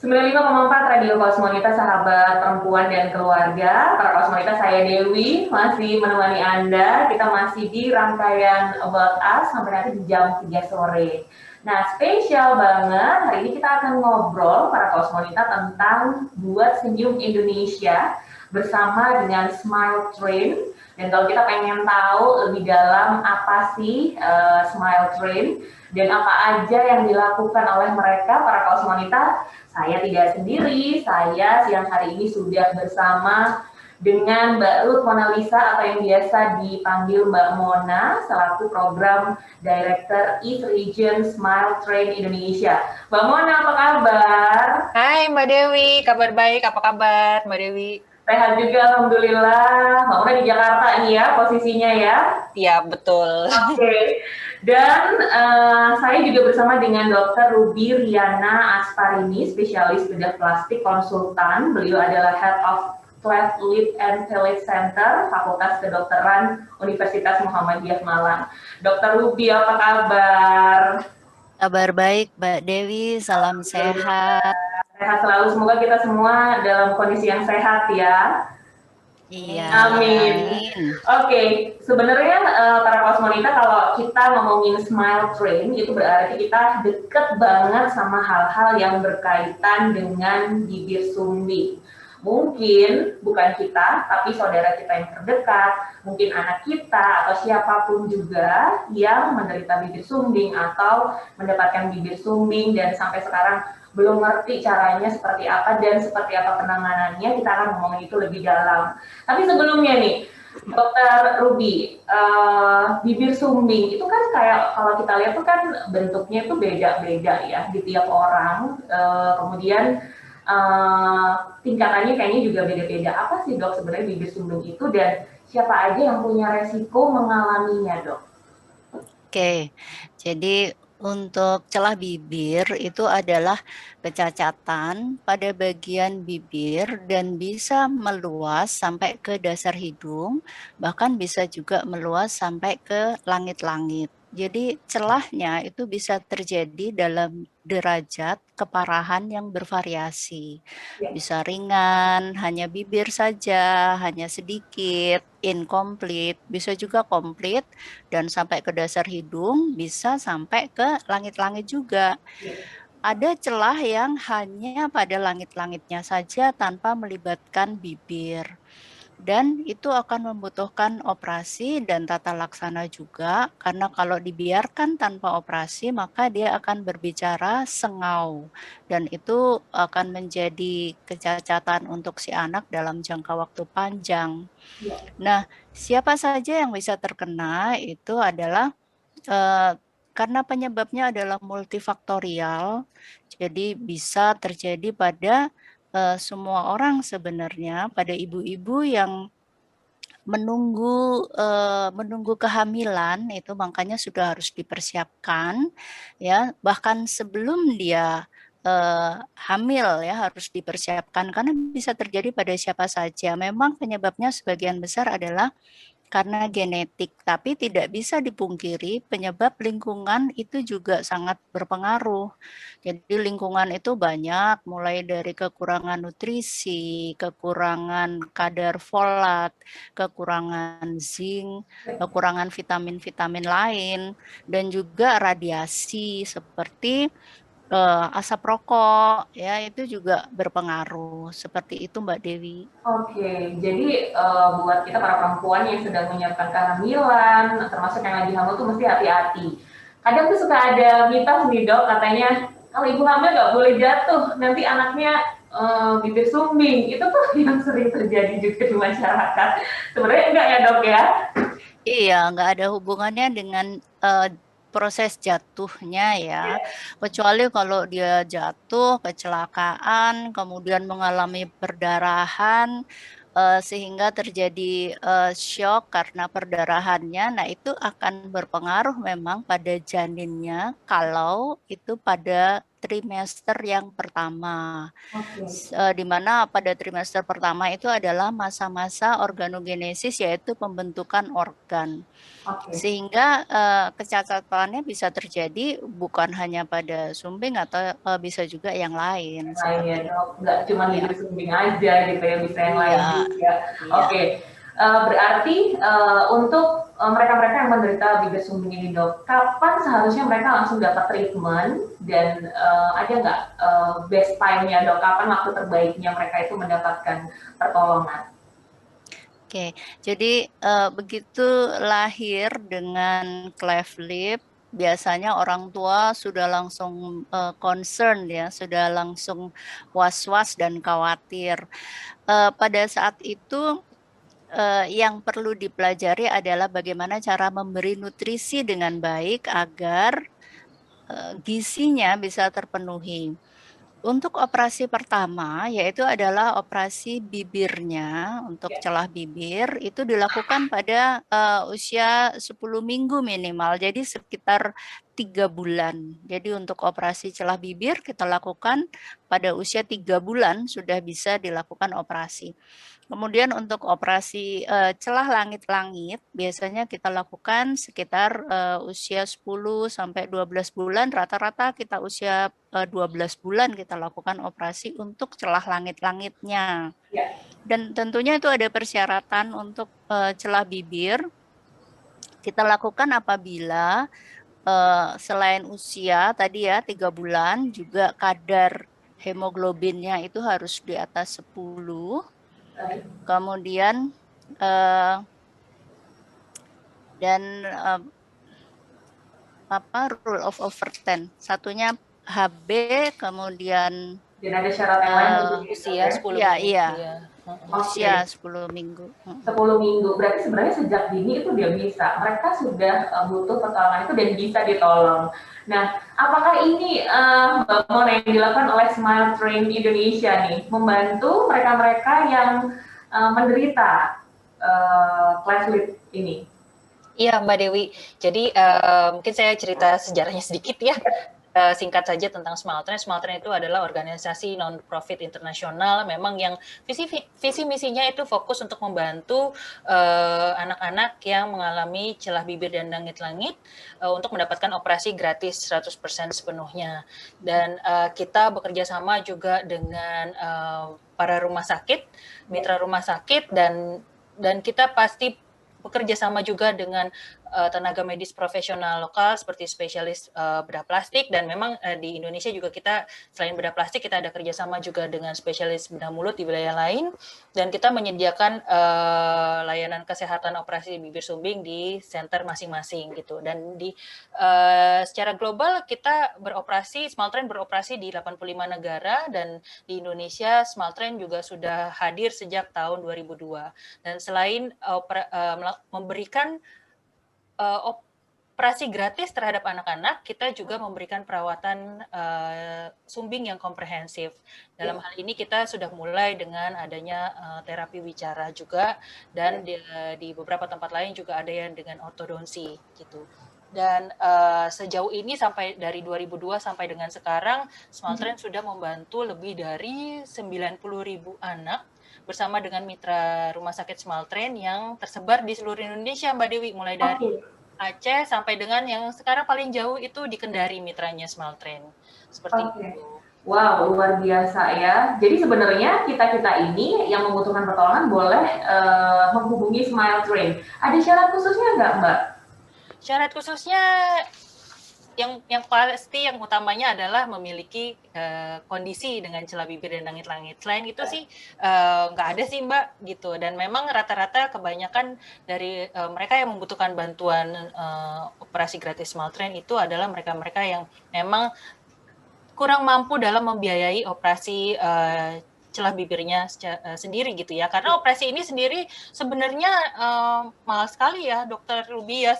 95,4 Radio Kosmonita, sahabat perempuan dan keluarga. Para Kosmonita, saya Dewi masih menemani Anda. Kita masih di rangkaian About Us sampai nanti di jam 3 sore. Nah, spesial banget. Hari ini kita akan ngobrol para Kosmonita tentang buat senyum Indonesia bersama dengan Smile Train. Dan kalau kita pengen tahu lebih dalam apa sih Smile Train dan apa aja yang dilakukan oleh mereka para kaos wanita, saya tidak sendiri. Saya siang hari ini sudah bersama dengan Mbak Ruth Mona Lisa atau yang biasa dipanggil Mbak Mona selaku program Director East Region Smile Train Indonesia. Mbak Mona, apa kabar? Hai Mbak Dewi, kabar baik, apa kabar Mbak Dewi? Sehat juga, Alhamdulillah. Mbak Mona di Jakarta nih ya posisinya ya? Iya, betul. Oke. Dan saya juga bersama dengan Dr. Ruby Riana Asparini, spesialis bedah plastik konsultan. Beliau adalah Head of Cleft Lip and Palate Center, Fakultas Kedokteran Universitas Muhammadiyah Malang. Dr. Ruby, apa kabar? Kabar baik, Mbak Dewi. Salam sehat. Sehat selalu, semoga kita semua dalam kondisi yang sehat ya. Iya. Amin. Oke, sebenarnya para kosmonita kalau kita ngomongin Smile Train itu berarti kita deket banget sama hal-hal yang berkaitan dengan bibir sumbing. Mungkin bukan kita, tapi saudara kita yang terdekat, mungkin anak kita atau siapapun juga yang menderita bibir sumbing atau mendapatkan bibir sumbing dan sampai sekarang belum ngerti caranya seperti apa dan seperti apa penanganannya, kita akan ngomongin itu lebih dalam. Tapi sebelumnya nih, Dokter Ruby, bibir sumbing itu kan kayak kalau kita lihat tuh kan bentuknya itu beda-beda ya di tiap orang, kemudian tingkatannya kayaknya juga beda-beda. Apa sih dok sebenarnya bibir sumbing itu dan siapa aja yang punya resiko mengalaminya dok? Oke, jadi untuk celah bibir itu adalah kecacatan pada bagian bibir dan bisa meluas sampai ke dasar hidung, bahkan bisa juga meluas sampai ke langit-langit. Jadi celahnya itu bisa terjadi dalam derajat keparahan yang bervariasi. Bisa ringan, hanya bibir saja, hanya sedikit, incomplete, bisa juga komplit, dan sampai ke dasar hidung, bisa sampai ke langit-langit juga. Ada celah yang hanya pada langit-langitnya saja tanpa melibatkan bibir. Dan itu akan membutuhkan operasi dan tata laksana juga, karena kalau dibiarkan tanpa operasi maka dia akan berbicara sengau dan itu akan menjadi kecacatan untuk si anak dalam jangka waktu panjang. Nah, siapa saja yang bisa terkena itu adalah karena penyebabnya adalah multifaktorial, jadi bisa terjadi pada semua orang sebenarnya, pada ibu-ibu yang menunggu kehamilan itu makanya sudah harus dipersiapkan ya, bahkan sebelum dia hamil ya harus dipersiapkan karena bisa terjadi pada siapa saja. Memang penyebabnya sebagian besar adalah karena genetik, tapi tidak bisa dipungkiri penyebab lingkungan itu juga sangat berpengaruh. Jadi lingkungan itu banyak, mulai dari kekurangan nutrisi, kekurangan kadar folat, kekurangan zinc, kekurangan vitamin-vitamin lain, dan juga radiasi seperti asap rokok, ya itu juga berpengaruh. Seperti itu Mbak Dewi. Oke, jadi buat kita para perempuan yang sedang menyiapkan kehamilan, termasuk yang lagi hamil tuh mesti hati-hati. Kadang tuh suka ada mitos nih dok, katanya kalau ibu hamil nggak boleh jatuh, nanti anaknya bibir sumbing. Itu tuh yang sering terjadi juga di masyarakat. Sebenarnya enggak ya dok ya? Iya, nggak ada hubungannya dengan proses jatuhnya ya, kecuali kalau dia jatuh, kecelakaan, kemudian mengalami perdarahan, sehingga terjadi shock karena perdarahannya. Nah, itu akan berpengaruh memang pada janinnya kalau itu pada trimester yang pertama. Oke. Di mana pada trimester pertama itu adalah masa-masa organogenesis, yaitu pembentukan organ. Oke. Sehingga kecacatannya bisa terjadi bukan hanya pada sumbing atau bisa juga yang lain Lain ya seperti itu. dok, nggak cuma Ya, bibir sumbing aja gitu ya, bisa yang lain iya, juga. iya. Oke. Berarti untuk mereka-mereka yang menderita bibir sumbing ini dok, kapan seharusnya mereka langsung dapat treatment dan ada nggak best time-nya dok, kapan waktu terbaiknya mereka itu mendapatkan pertolongan? Oke, jadi begitu lahir dengan cleft lip, biasanya orang tua sudah langsung concern ya, sudah langsung was-was dan khawatir. Pada saat itu yang perlu dipelajari adalah bagaimana cara memberi nutrisi dengan baik agar gizinya bisa terpenuhi. Untuk operasi pertama, yaitu adalah operasi bibirnya, untuk Ya, celah bibir, itu dilakukan pada usia 10 minggu minimal, jadi sekitar 3 bulan. Jadi untuk operasi celah bibir kita lakukan pada usia 3 bulan sudah bisa dilakukan operasi. Kemudian untuk operasi celah langit-langit biasanya kita lakukan sekitar usia 10 sampai 12 bulan, rata-rata kita usia 12 bulan kita lakukan operasi untuk celah langit-langitnya. ya, Dan tentunya itu ada persyaratan untuk celah bibir. Kita lakukan apabila selain usia tadi ya 3 bulan, juga kadar hemoglobinnya itu harus di atas 10. baik. Kemudian dan rule of over 10. Satunya HB, kemudian Dan ada syarat yang lain tentunya ya, dok, Usia ya? 10 iya minggu. iya Iya. Oke. usia 10 minggu. 10 minggu, berarti sebenarnya sejak dini itu dia bisa, mereka sudah butuh pertolongan itu dan bisa ditolong. Nah, apakah ini Mbak Mona yang dilakukan oleh Smile Train Indonesia nih, membantu mereka-mereka yang menderita cleft lip ini? Iya, Mbak Dewi. Jadi mungkin saya cerita sejarahnya sedikit ya. Singkat saja tentang Smaltren. Smaltren itu adalah organisasi non-profit internasional, memang yang visi misinya itu fokus untuk membantu anak-anak yang mengalami celah bibir dan langit-langit untuk mendapatkan operasi gratis 100% sepenuhnya. Dan kita bekerja sama juga dengan para rumah sakit, mitra rumah sakit, dan kita pasti bekerja sama juga dengan tenaga medis profesional lokal seperti spesialis bedah plastik, dan memang di Indonesia juga kita selain bedah plastik kita ada kerjasama juga dengan spesialis bedah mulut di wilayah lain, dan kita menyediakan layanan kesehatan operasi bibir sumbing di center masing-masing gitu. Dan di secara global kita beroperasi, Smaltren beroperasi di 85 negara, dan di Indonesia Smaltren juga sudah hadir sejak tahun 2002. Dan selain memberikan operasi gratis terhadap anak-anak, kita juga memberikan perawatan sumbing yang komprehensif. Dalam hal ini kita sudah mulai dengan adanya terapi wicara juga, dan di beberapa tempat lain juga ada yang dengan ortodonsi gitu. Dan sejauh ini sampai dari 2002 sampai dengan sekarang, Smaltren sudah membantu lebih dari 90.000 anak bersama dengan mitra rumah sakit Smaltren yang tersebar di seluruh Indonesia, Mbak Dewi, mulai dari Aceh sampai dengan yang sekarang paling jauh itu di Kendari, mitranya Smaltren. Seperti itu. Wow, luar biasa ya. Jadi sebenarnya kita-kita ini yang membutuhkan pertolongan boleh menghubungi Smile Train. Ada syarat khususnya nggak, Mbak? Syarat khususnya yang pasti yang utamanya adalah memiliki kondisi dengan celah bibir dan langit-langit. Selain itu sih nggak ada sih Mbak gitu. Dan memang rata-rata kebanyakan dari mereka yang membutuhkan bantuan operasi gratis Smaltren itu adalah mereka-mereka yang memang kurang mampu dalam membiayai operasi celah bibirnya sendiri gitu ya, karena operasi ini sendiri sebenarnya mahal sekali ya Dokter Ruby ya,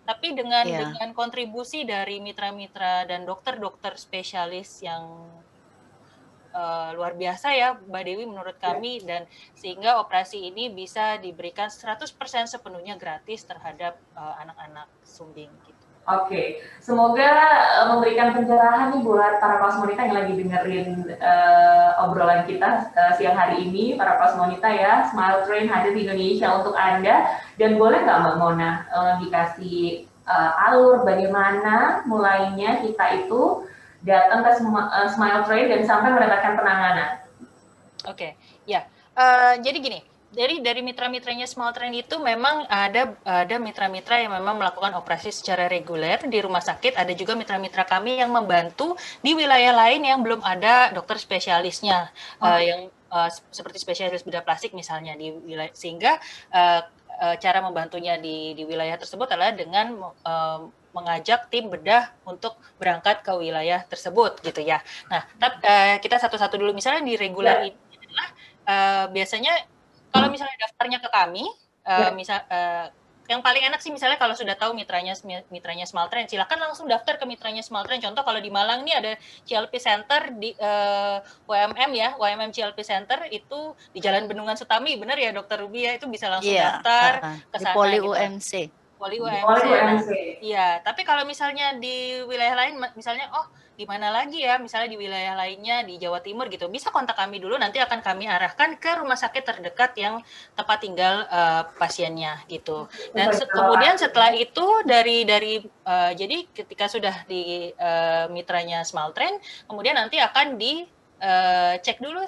tapi dengan kontribusi dari mitra-mitra dan dokter-dokter spesialis yang luar biasa ya Mbak Dewi menurut kami, dan sehingga operasi ini bisa diberikan 100% sepenuhnya gratis terhadap anak-anak sumbing gitu. Oke, semoga memberikan pencerahan nih buat para kosmonita yang lagi dengerin obrolan kita siang hari ini, para kosmonita ya. Smile Train hadir di Indonesia untuk Anda, dan boleh nggak Mbak Mona dikasih alur bagaimana mulainya kita itu datang ke Smile Train dan sampai mendapatkan penanganan? Oke, ya. Jadi gini, dari mitra-mitranya Smile Train itu memang ada mitra-mitra yang memang melakukan operasi secara reguler di rumah sakit. Ada juga mitra-mitra kami yang membantu di wilayah lain yang belum ada dokter spesialisnya, yang seperti spesialis bedah plastik misalnya di wilayah, sehingga cara membantunya di wilayah tersebut adalah dengan mengajak tim bedah untuk berangkat ke wilayah tersebut gitu ya. Nah, kita satu-satu dulu. Misalnya di reguler ini adalah biasanya kalau misalnya daftarnya ke kami, yang paling enak sih misalnya kalau sudah tahu mitranya Smile Train, silakan langsung daftar ke mitranya Smile Train. Contoh kalau di Malang nih ada CLP Center di WMM ya, WMM CLP Center itu di Jalan Bendungan Sutami, benar ya Dokter Ruby ya, itu bisa langsung daftar ke sana. Di Poli gitu. UMC. Poli UMC. Iya, tapi kalau misalnya di wilayah lain, misalnya di mana lagi ya, misalnya di wilayah lainnya di Jawa Timur gitu, bisa kontak kami dulu, nanti akan kami arahkan ke rumah sakit terdekat yang tempat tinggal pasiennya gitu. Dan kemudian setelah itu jadi ketika sudah di mitranya Smile Train, kemudian nanti akan cek dulu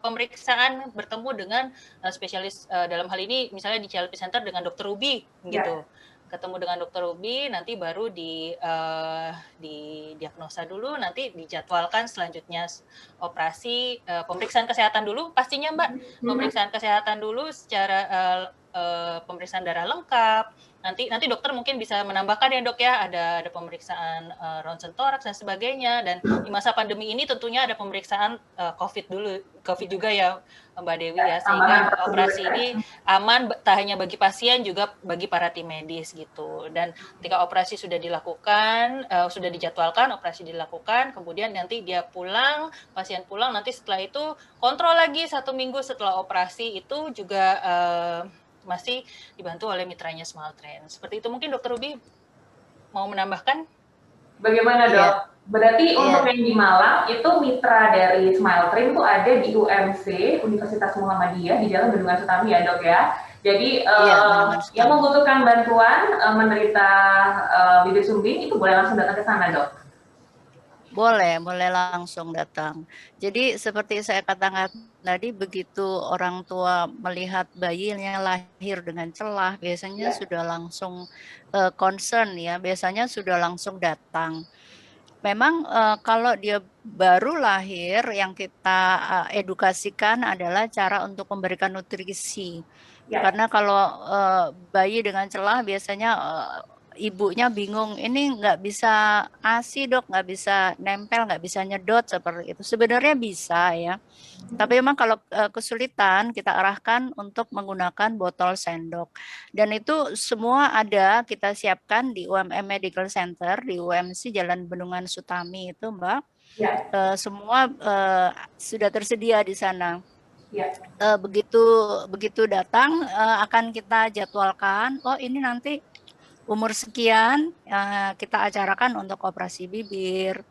pemeriksaan, bertemu dengan spesialis dalam hal ini misalnya di CLP Center dengan Dokter Ruby gitu. Ketemu dengan Dokter Ruby, nanti baru di diagnosa dulu, nanti dijadwalkan selanjutnya operasi, pemeriksaan kesehatan dulu pastinya Mbak, pemeriksaan kesehatan dulu secara pemeriksaan darah lengkap. Nanti dokter mungkin bisa menambahkan ya dok ya, ada pemeriksaan ronsen toraks dan sebagainya. Dan di masa pandemi ini tentunya ada pemeriksaan COVID juga ya Mbak Dewi ya, sehingga operasi ini aman tak hanya bagi pasien juga bagi para tim medis gitu. Dan ketika operasi sudah dilakukan, sudah dijadwalkan, operasi dilakukan, kemudian nanti dia pulang, pasien pulang, nanti setelah itu kontrol lagi 1 minggu setelah operasi itu juga masih dibantu oleh mitranya Smile Train. Seperti itu mungkin Dokter Ruby mau menambahkan? Bagaimana dok? Berarti untuk yang di Malang itu mitra dari Smile Train itu ada di UMC, Universitas Muhammadiyah di Jalan Bendungan Sutami ya dok ya. Jadi yang membutuhkan bantuan menderita bibir sumbing itu boleh langsung datang ke sana dok? Boleh langsung datang. Jadi seperti saya katakan tadi, begitu orang tua melihat bayinya lahir dengan celah, biasanya sudah langsung concern ya, biasanya sudah langsung datang. Memang kalau dia baru lahir, yang kita edukasikan adalah cara untuk memberikan nutrisi. Karena kalau bayi dengan celah biasanya ibunya bingung, ini nggak bisa ASI dok, nggak bisa nempel, nggak bisa nyedot seperti itu. Sebenarnya bisa ya, tapi memang kalau kesulitan kita arahkan untuk menggunakan botol sendok. Dan itu semua ada kita siapkan di UMM Medical Center di UMC Jalan Bendungan Sutami itu Mbak. Semua sudah tersedia di sana. Begitu datang akan kita jadwalkan, ini nanti umur sekian kita acarakan untuk operasi bibir,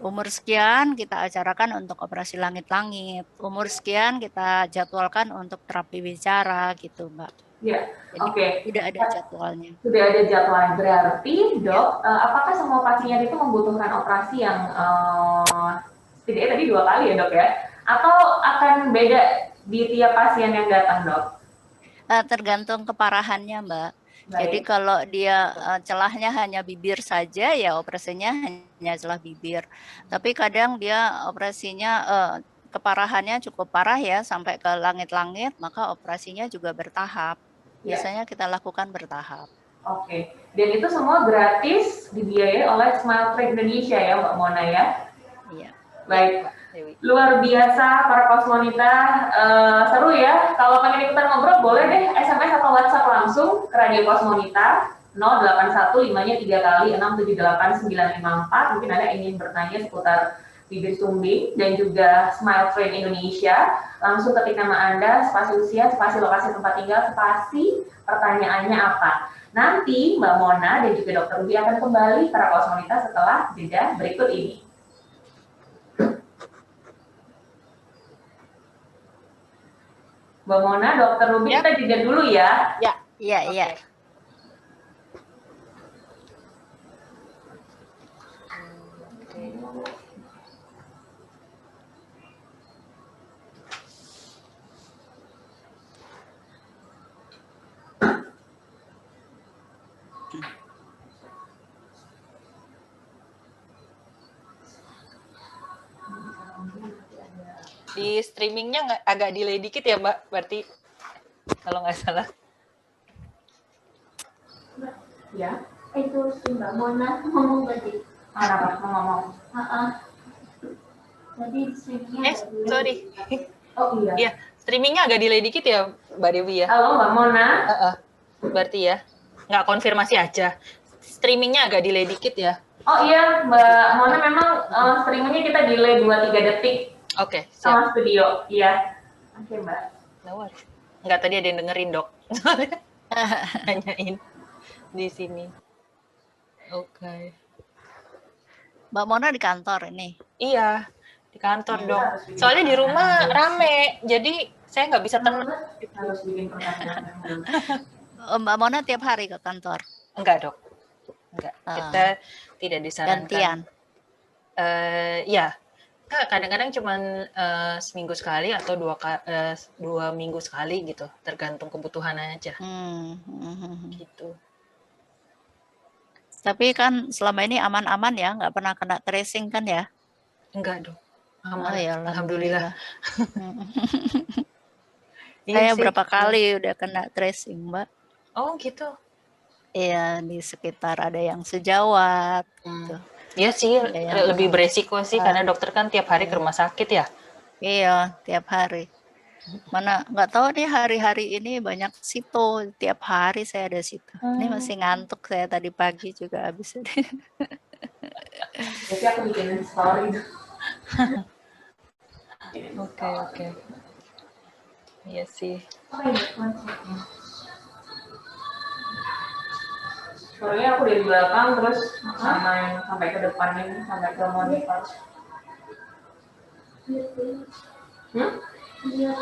umur sekian kita acarakan untuk operasi langit-langit, umur sekian kita jadwalkan untuk terapi bicara gitu Mbak. Oke. Sudah ada jadwalnya. Sudah ada jadwalnya, berarti dok, apakah semua pasien itu membutuhkan operasi yang setidaknya tadi 2 kali ya dok ya? Atau akan beda di tiap pasien yang datang dok? Tergantung keparahannya Mbak. Jadi kalau dia celahnya hanya bibir saja ya operasinya hanya celah bibir. Tapi kadang dia operasinya keparahannya cukup parah ya sampai ke langit-langit, maka operasinya juga bertahap. Biasanya kita lakukan bertahap. Oke. Dan itu semua gratis dibiayai oleh Smile Train Indonesia ya Mbak Mona ya? Iya. Baik. Luar biasa para kosmonita, seru ya. Kalau pengen ikutan ngobrol boleh deh SMS atau WhatsApp langsung ke Radio Kosmonita 081 5-nya 3 kali 678 954. Mungkin Anda ingin bertanya seputar Bibir Sumbing dan juga Smile Train Indonesia. Langsung ketik nama Anda, spasi usia, spasi lokasi tempat tinggal, spasi pertanyaannya apa. Nanti Mbak Mona dan juga Dr. Ruby akan kembali para kaos wanita setelah jeda berikut ini. Mbak Mona, Dr. Ruby, kita jeda dulu ya. Ya, iya, iya. Di streamingnya agak delay dikit ya Mbak, berarti kalau nggak salah. Ya. Itu si Mbak Mona ngomong tadi. Apa ngomong? Jadi streamingnya Sorry. Oh iya. Iya, streamingnya agak delay dikit ya Mbak Dewi ya. Halo Mbak Mona. Berarti ya, nggak konfirmasi aja. Streamingnya agak delay dikit ya. Oh iya Mbak Mona, memang streamingnya kita delay 2-3 detik. Oke, Sama studio, iya. Oke Mbak. No worries. Nggak, tadi ada yang dengerin dok. Nanyain di sini. Oke. Mbak Mona di kantor ini. Iya, di kantor dong. Soalnya di rumah rame, jadi saya nggak bisa tenang. Harus bikin pertanyaan. Mbak Mona tiap hari ke kantor? Enggak dok, enggak. Kita tidak disarankan. Gantian? Ya, kadang-kadang cuman seminggu sekali atau 2 minggu sekali gitu, tergantung kebutuhan aja. Gitu. Tapi kan selama ini aman-aman ya, nggak pernah kena tracing kan ya? Enggak dong, aman. Oh, ya, Alhamdulillah. Saya berapa kali udah kena tracing Mbak. Oh gitu. Iya, di sekitar ada yang sejawat. Gitu. Iya sih, lebih beresiko sih karena dokter kan tiap hari ke rumah sakit ya. Iya, tiap hari. Mana nggak tahu nih hari-hari ini banyak situ, tiap hari saya ada situ. Ini masih ngantuk saya tadi pagi juga habis. Jadi aku bikin story. Oke. Iya sih. Soalnya aku dari belakang terus sampai ke depan ini, sampai ke monitor. Lihat.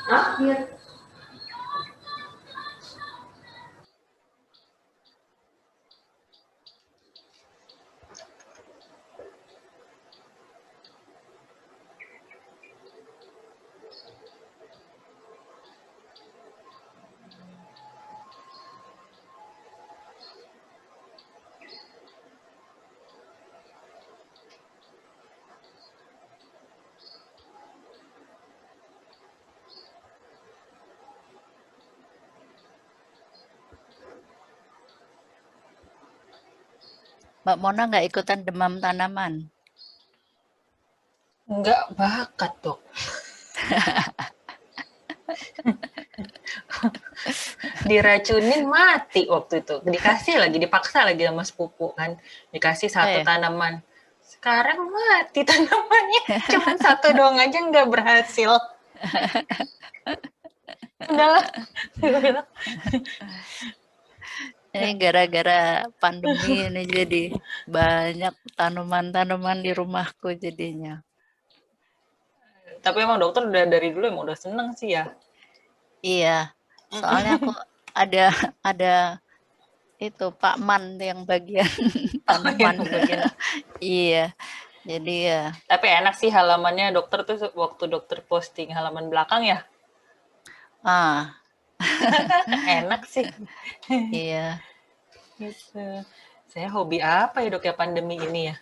Hah? Lihat. Mbak Mona nggak ikutan demam tanaman? Nggak bakat dok. Diracunin mati waktu itu. Dikasih lagi, dipaksa lagi sama sepupu kan. Dikasih satu tanaman. Sekarang mati tanamannya. Cuma satu doang aja nggak berhasil. Udahlah. Ini gara-gara pandemi ini jadi banyak tanaman-tanaman di rumahku jadinya. Tapi emang dokter udah dari dulu emang udah seneng sih ya. Iya, soalnya aku ada itu Pak Man yang bagian tanaman. Iya, jadi ya. Tapi enak sih halamannya dokter tuh waktu dokter posting halaman belakang ya. Enak sih. Iya. Gitu. Saya hobi apa ya dok ya pandemi ini ya?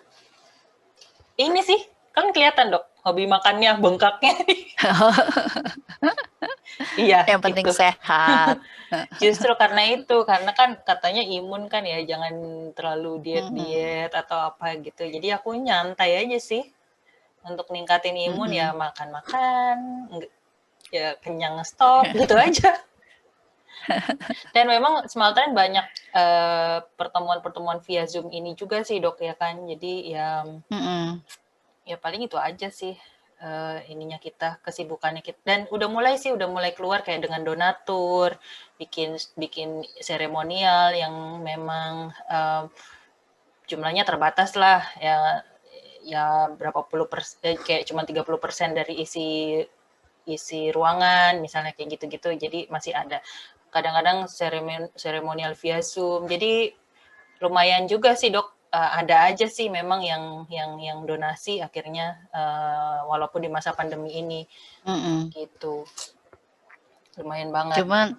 Ini sih kan kelihatan dok, hobi makannya bengkaknya. Iya. Yang penting gitu. Sehat. Justru karena itu, karena kan katanya imun kan ya, jangan terlalu diet atau apa gitu. Jadi aku nyantai aja sih untuk ningkatin imun ya makan-makan, ya kenyang stop gitu aja. Dan memang Smaltren banyak pertemuan-pertemuan via Zoom ini juga sih dok ya kan. Jadi ya ya paling itu aja sih ininya kita, kesibukannya kita. Dan udah mulai keluar kayak dengan donatur, bikin seremonial yang memang jumlahnya terbatas lah ya, berapa puluh persen, kayak cuma 30% dari isi ruangan misalnya kayak gitu-gitu. Jadi masih ada kadang-kadang seremonial via Zoom. Jadi lumayan juga sih dok. Ada aja sih memang yang donasi akhirnya walaupun di masa pandemi ini gitu, lumayan banget. Cuman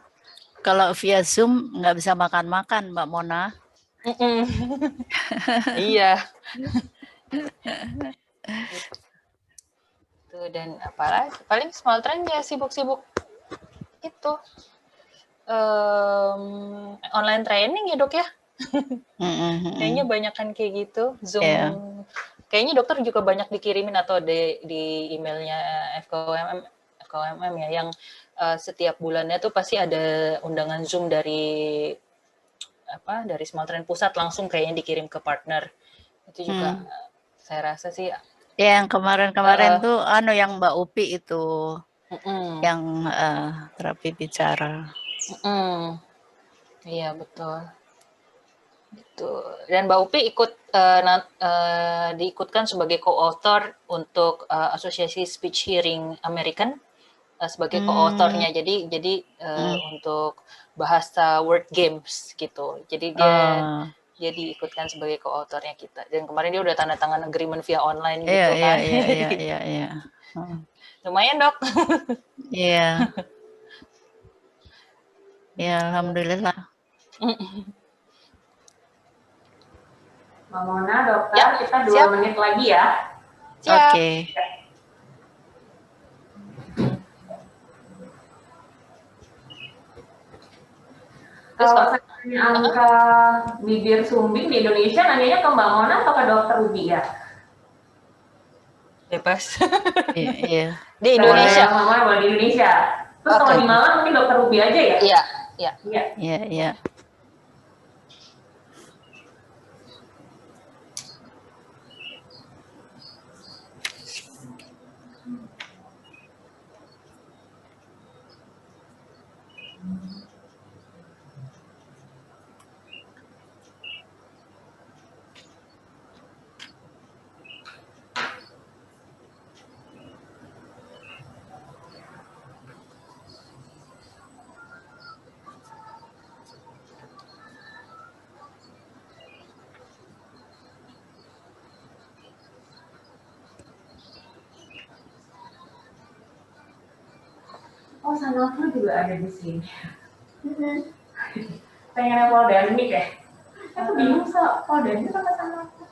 kalau via Zoom nggak bisa makan-makan, Mbak Mona. Iya. Tuh, dan apalagi paling Smaltren ya sibuk-sibuk itu online training ya dok ya. Kayaknya banyak kan kayak gitu, Zoom. Yeah. Kayaknya dokter juga banyak dikirimin atau di emailnya FKUMM ya, yang setiap bulannya tuh pasti ada undangan Zoom dari Smaltren Pusat langsung kayaknya dikirim ke partner. Itu juga saya rasa sih. Ya, yang kemarin-kemarin tuh yang Mbak Upi itu yang terapi bicara. Iya betul. Gitu. Dan Mbak Upi diikutkan sebagai co-author untuk Asosiasi Speech Hearing American sebagai co-authornya. Jadi untuk bahasa word games gitu. Jadi dia diikutkan sebagai co-authornya kita. Dan kemarin dia udah tanda tangan agreement via online gitu kan. Iya. Lumayan dok. Iya. Ya alhamdulillah. Mbak Mona, dokter, kita 2 menit lagi ya. Oke. Kalau saya tanya angka bibir sumbing di Indonesia, nanyanya ke Mbak Mona atau ke dokter Ubi ya? Bebas. Iya. Di Indonesia. Mbak Mona boleh di Indonesia. Terus kalau di Malang mungkin dokter Ubi aja ya? Iya. Oh, Sanofi juga ada di sini. Pengennya Poldermik ya? Aku bingung soal Poldermik apa Sanofi.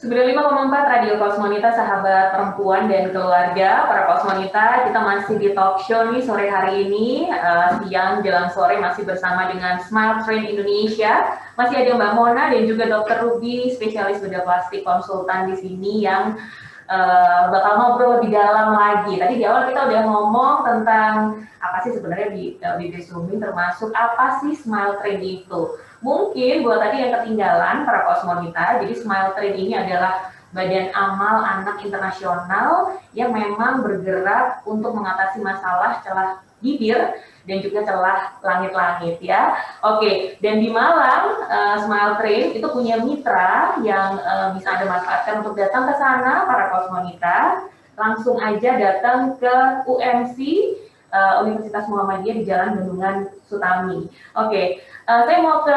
95,4 Radio Kosmonita, sahabat perempuan dan keluarga, para Kosmonita, kita masih di talk show nih sore hari ini, siang jelang sore masih bersama dengan Smile Train Indonesia. Masih ada Mbak Mona dan juga Dr. Ruby, spesialis bedah plastik konsultan di sini yang bakal ngobrol lebih dalam lagi. Tadi di awal kita udah ngomong tentang apa sih sebenarnya bibir sumbing, termasuk apa sih Smile Train itu. Mungkin buat tadi yang ketinggalan para Kosmonita, jadi Smile Train ini adalah badan amal anak internasional yang memang bergerak untuk mengatasi masalah celah bibir dan juga celah langit-langit ya. Oke, dan di Malang Smile Train itu punya mitra yang bisa Anda manfaatkan untuk datang ke sana para Kosmonita. Langsung aja datang ke UMC Universitas Muhammadiyah di Jalan Bendungan Sutami. Oke, saya mau ke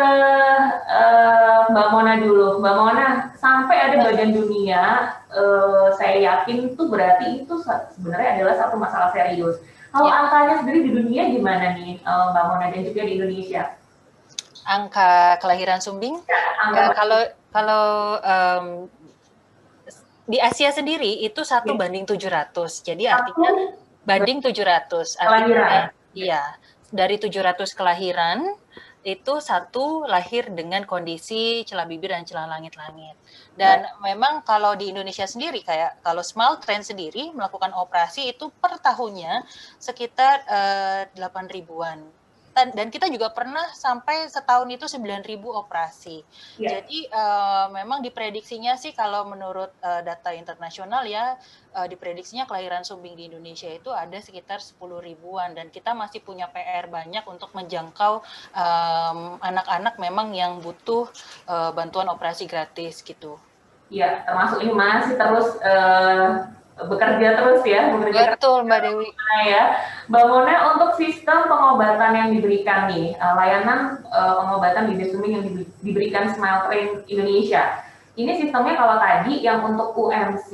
Mbak Mona dulu. Mbak Mona, sampai ada badan dunia, saya yakin itu berarti itu sebenarnya adalah satu masalah serius. Kalau angkanya sendiri di dunia gimana nih, Mbak Mona, dan juga di Indonesia? Angka kelahiran sumbing? Kalau di Asia sendiri itu 1 banding 700. Jadi artinya banding 700. Artinya iya, dari 700 kelahiran itu 1 lahir dengan kondisi celah bibir dan celah langit-langit. Dan memang kalau di Indonesia sendiri, kayak kalau Smile Train sendiri melakukan operasi itu per tahunnya sekitar 8 ribuan. Dan kita juga pernah sampai setahun itu 9.000 operasi. Jadi memang diprediksinya sih kalau menurut data internasional ya, diprediksinya kelahiran sumbing di Indonesia itu ada sekitar 10 ribuan, dan kita masih punya PR banyak untuk menjangkau anak-anak memang yang butuh bantuan operasi gratis gitu. Iya, termasuk ini masih terus bekerja terus ya, betul Mbak Dewi. Ya, Mbak Mona, untuk sistem pengobatan yang diberikan nih, layanan pengobatan bibir sumbing yang diberikan Smile Train Indonesia, ini sistemnya kalau tadi yang untuk UMC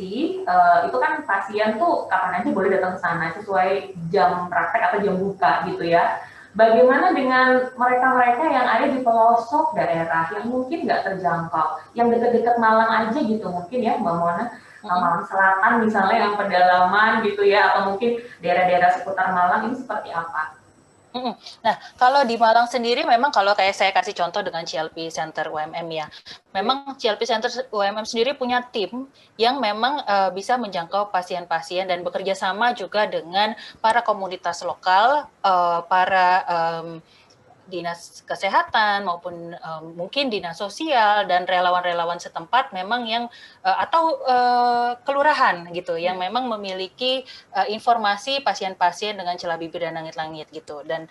itu kan pasien tuh kapan aja boleh datang ke sana sesuai jam praktek atau jam buka gitu ya. Bagaimana dengan mereka-mereka yang ada di pelosok daerah yang mungkin nggak terjangkau, yang dekat-dekat Malang aja gitu mungkin ya Mbak Mona? Malang Selatan misalnya yang pedalaman gitu ya, atau mungkin daerah-daerah seputar Malang, ini seperti apa? Nah, kalau di Malang sendiri memang kalau kayak saya kasih contoh dengan CLP Center UMM ya, memang CLP Center UMM sendiri punya tim yang memang bisa menjangkau pasien-pasien dan bekerja sama juga dengan para komunitas lokal, para dinas kesehatan maupun mungkin dinas sosial dan relawan-relawan setempat memang yang atau kelurahan gitu yang memang memiliki informasi pasien-pasien dengan celah bibir dan langit-langit gitu. Dan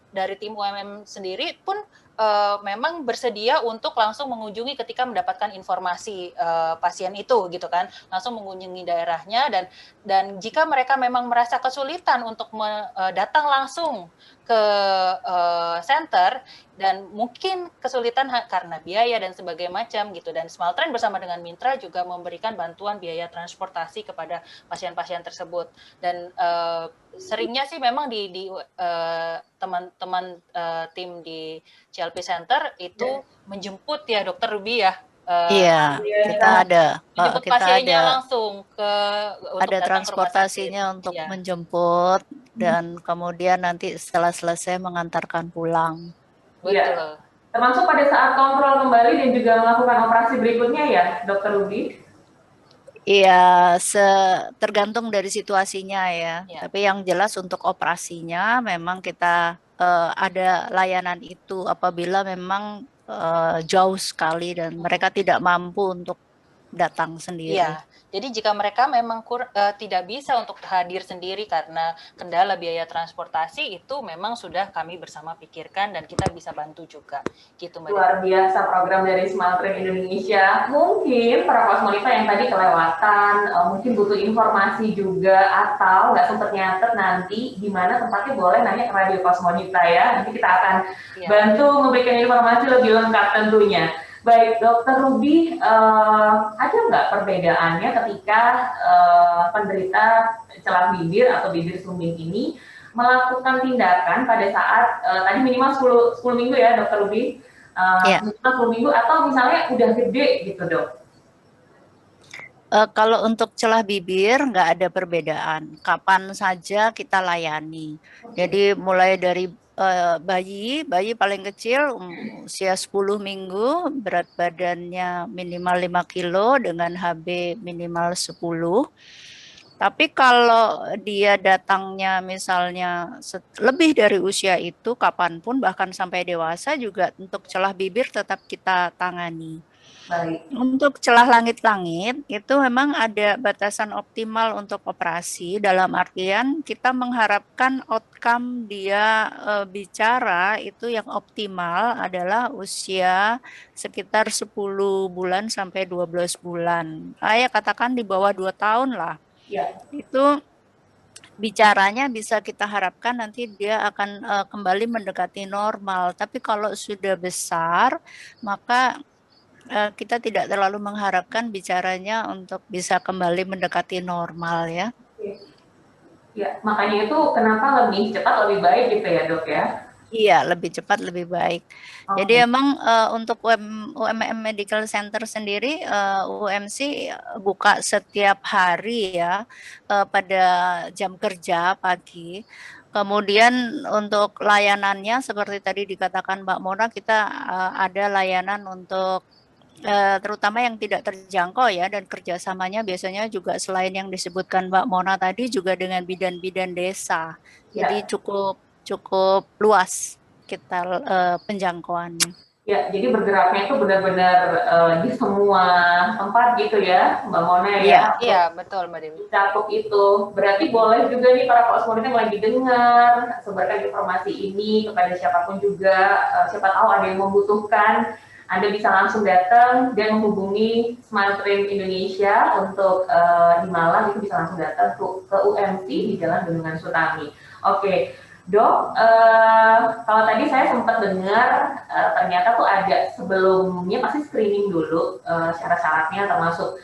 dari tim UMM sendiri pun memang bersedia untuk langsung mengunjungi ketika mendapatkan informasi pasien itu gitu kan, langsung mengunjungi daerahnya, dan jika mereka memang merasa kesulitan untuk datang langsung ke center dan mungkin kesulitan karena biaya dan sebagainya macam gitu, dan Smile Train bersama dengan Mitra juga memberikan bantuan biaya transportasi kepada pasien-pasien tersebut. Dan seringnya sih memang di teman-teman tim di CLP Center itu menjemput ya Dokter Ruby ya. Iya, kita ada. Menjemput pasiennya langsung ada transportasinya untuk menjemput dan kemudian nanti setelah selesai mengantarkan pulang. Betul. Termasuk pada saat kontrol kembali dan juga melakukan operasi berikutnya ya, Dokter Ruby? Iya, tergantung dari situasinya ya. Tapi yang jelas untuk operasinya memang kita ada layanan itu apabila memang jauh sekali dan mereka tidak mampu untuk datang sendiri. Iya, jadi jika mereka memang tidak bisa untuk hadir sendiri karena kendala biaya transportasi, itu memang sudah kami bersama pikirkan dan kita bisa bantu juga. Gitu, Mbak. Luar biasa program dari Smile Train Indonesia. Mungkin para Kosmonita yang tadi kelewatan, mungkin butuh informasi juga atau nggak sempat nyatet nanti di mana tempatnya, boleh nanya ke Radio Kosmonita ya. Nanti kita akan bantu memberikan informasi lebih lengkap tentunya. Baik, Dokter Ruby, ada nggak perbedaannya ketika penderita celah bibir atau bibir sumbing ini melakukan tindakan pada saat tadi minimal 10 minggu ya, Dokter Ruby, minimal 10 minggu atau misalnya udah gede gitu, Dok? Kalau untuk celah bibir nggak ada perbedaan, kapan saja kita layani. Jadi mulai dari bayi paling kecil usia 10 minggu, berat badannya minimal 5 kilo dengan HB minimal 10. Tapi kalau dia datangnya misalnya lebih dari usia itu, kapanpun bahkan sampai dewasa juga untuk celah bibir tetap kita tangani. Baik. Untuk celah langit-langit itu memang ada batasan optimal untuk operasi, dalam artian kita mengharapkan outcome dia bicara itu yang optimal adalah usia sekitar 10 bulan sampai 12 bulan. Ya katakan di bawah 2 tahun lah. Ya. Itu bicaranya bisa kita harapkan nanti dia akan kembali mendekati normal. Tapi kalau sudah besar, maka kita tidak terlalu mengharapkan bicaranya untuk bisa kembali mendekati normal ya. Ya, makanya itu kenapa lebih cepat lebih baik gitu ya dok ya? Iya, lebih cepat lebih baik. Jadi emang untuk UMM Medical Center sendiri, UMC buka setiap hari ya pada jam kerja pagi. Kemudian untuk layanannya seperti tadi dikatakan Mbak Mona, kita ada layanan untuk terutama yang tidak terjangkau ya, dan kerjasamanya biasanya juga selain yang disebutkan Mbak Mona tadi juga dengan bidan-bidan desa. Jadi cukup luas kita penjangkauannya. Ya, jadi bergeraknya itu benar-benar di semua tempat gitu ya, Mbak Mona ya. Iya, betul Mbak Dewi. Cakup itu. Berarti boleh juga nih para kosmonaut yang lagi dengar, sebarkan informasi ini kepada siapapun juga. Siapa tahu ada yang membutuhkan, Anda bisa langsung datang dan menghubungi Smile Train Indonesia untuk di Malang, itu bisa langsung datang ke UMC di Jalan Bendungan Sutami. Oke. Dok, kalau tadi saya sempat dengar ternyata tuh ada sebelumnya pasti screening dulu syarat-syaratnya termasuk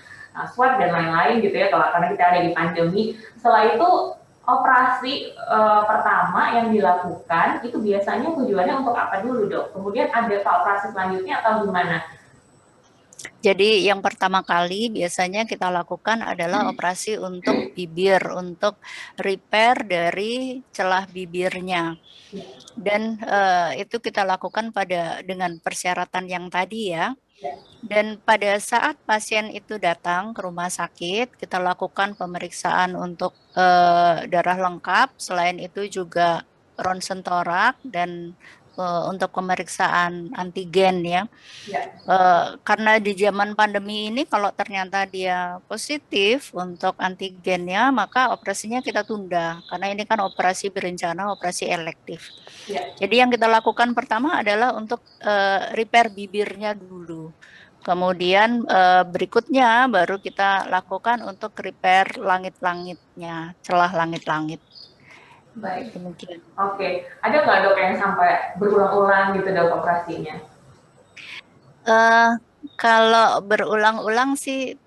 swab dan lain-lain gitu ya, karena kita ada di pandemi. Setelah itu operasi pertama yang dilakukan itu biasanya tujuannya untuk apa dulu dok? Kemudian ada operasi selanjutnya atau gimana? Jadi yang pertama kali biasanya kita lakukan adalah operasi untuk bibir, untuk repair dari celah bibirnya. Dan itu kita lakukan dengan persyaratan yang tadi ya. Dan pada saat pasien itu datang ke rumah sakit, kita lakukan pemeriksaan untuk darah lengkap. Selain itu juga ronsen torak dan untuk pemeriksaan antigen ya. Karena di zaman pandemi ini kalau ternyata dia positif untuk antigennya, maka operasinya kita tunda karena ini kan operasi berencana, operasi elektif. Jadi yang kita lakukan pertama adalah untuk repair bibirnya dulu. Kemudian berikutnya baru kita lakukan untuk repair langit-langitnya, celah langit-langit. Baik. Demikian. Oke. Ada nggak dok yang sampai berulang-ulang gitu dok operasinya? Kalau berulang-ulang sih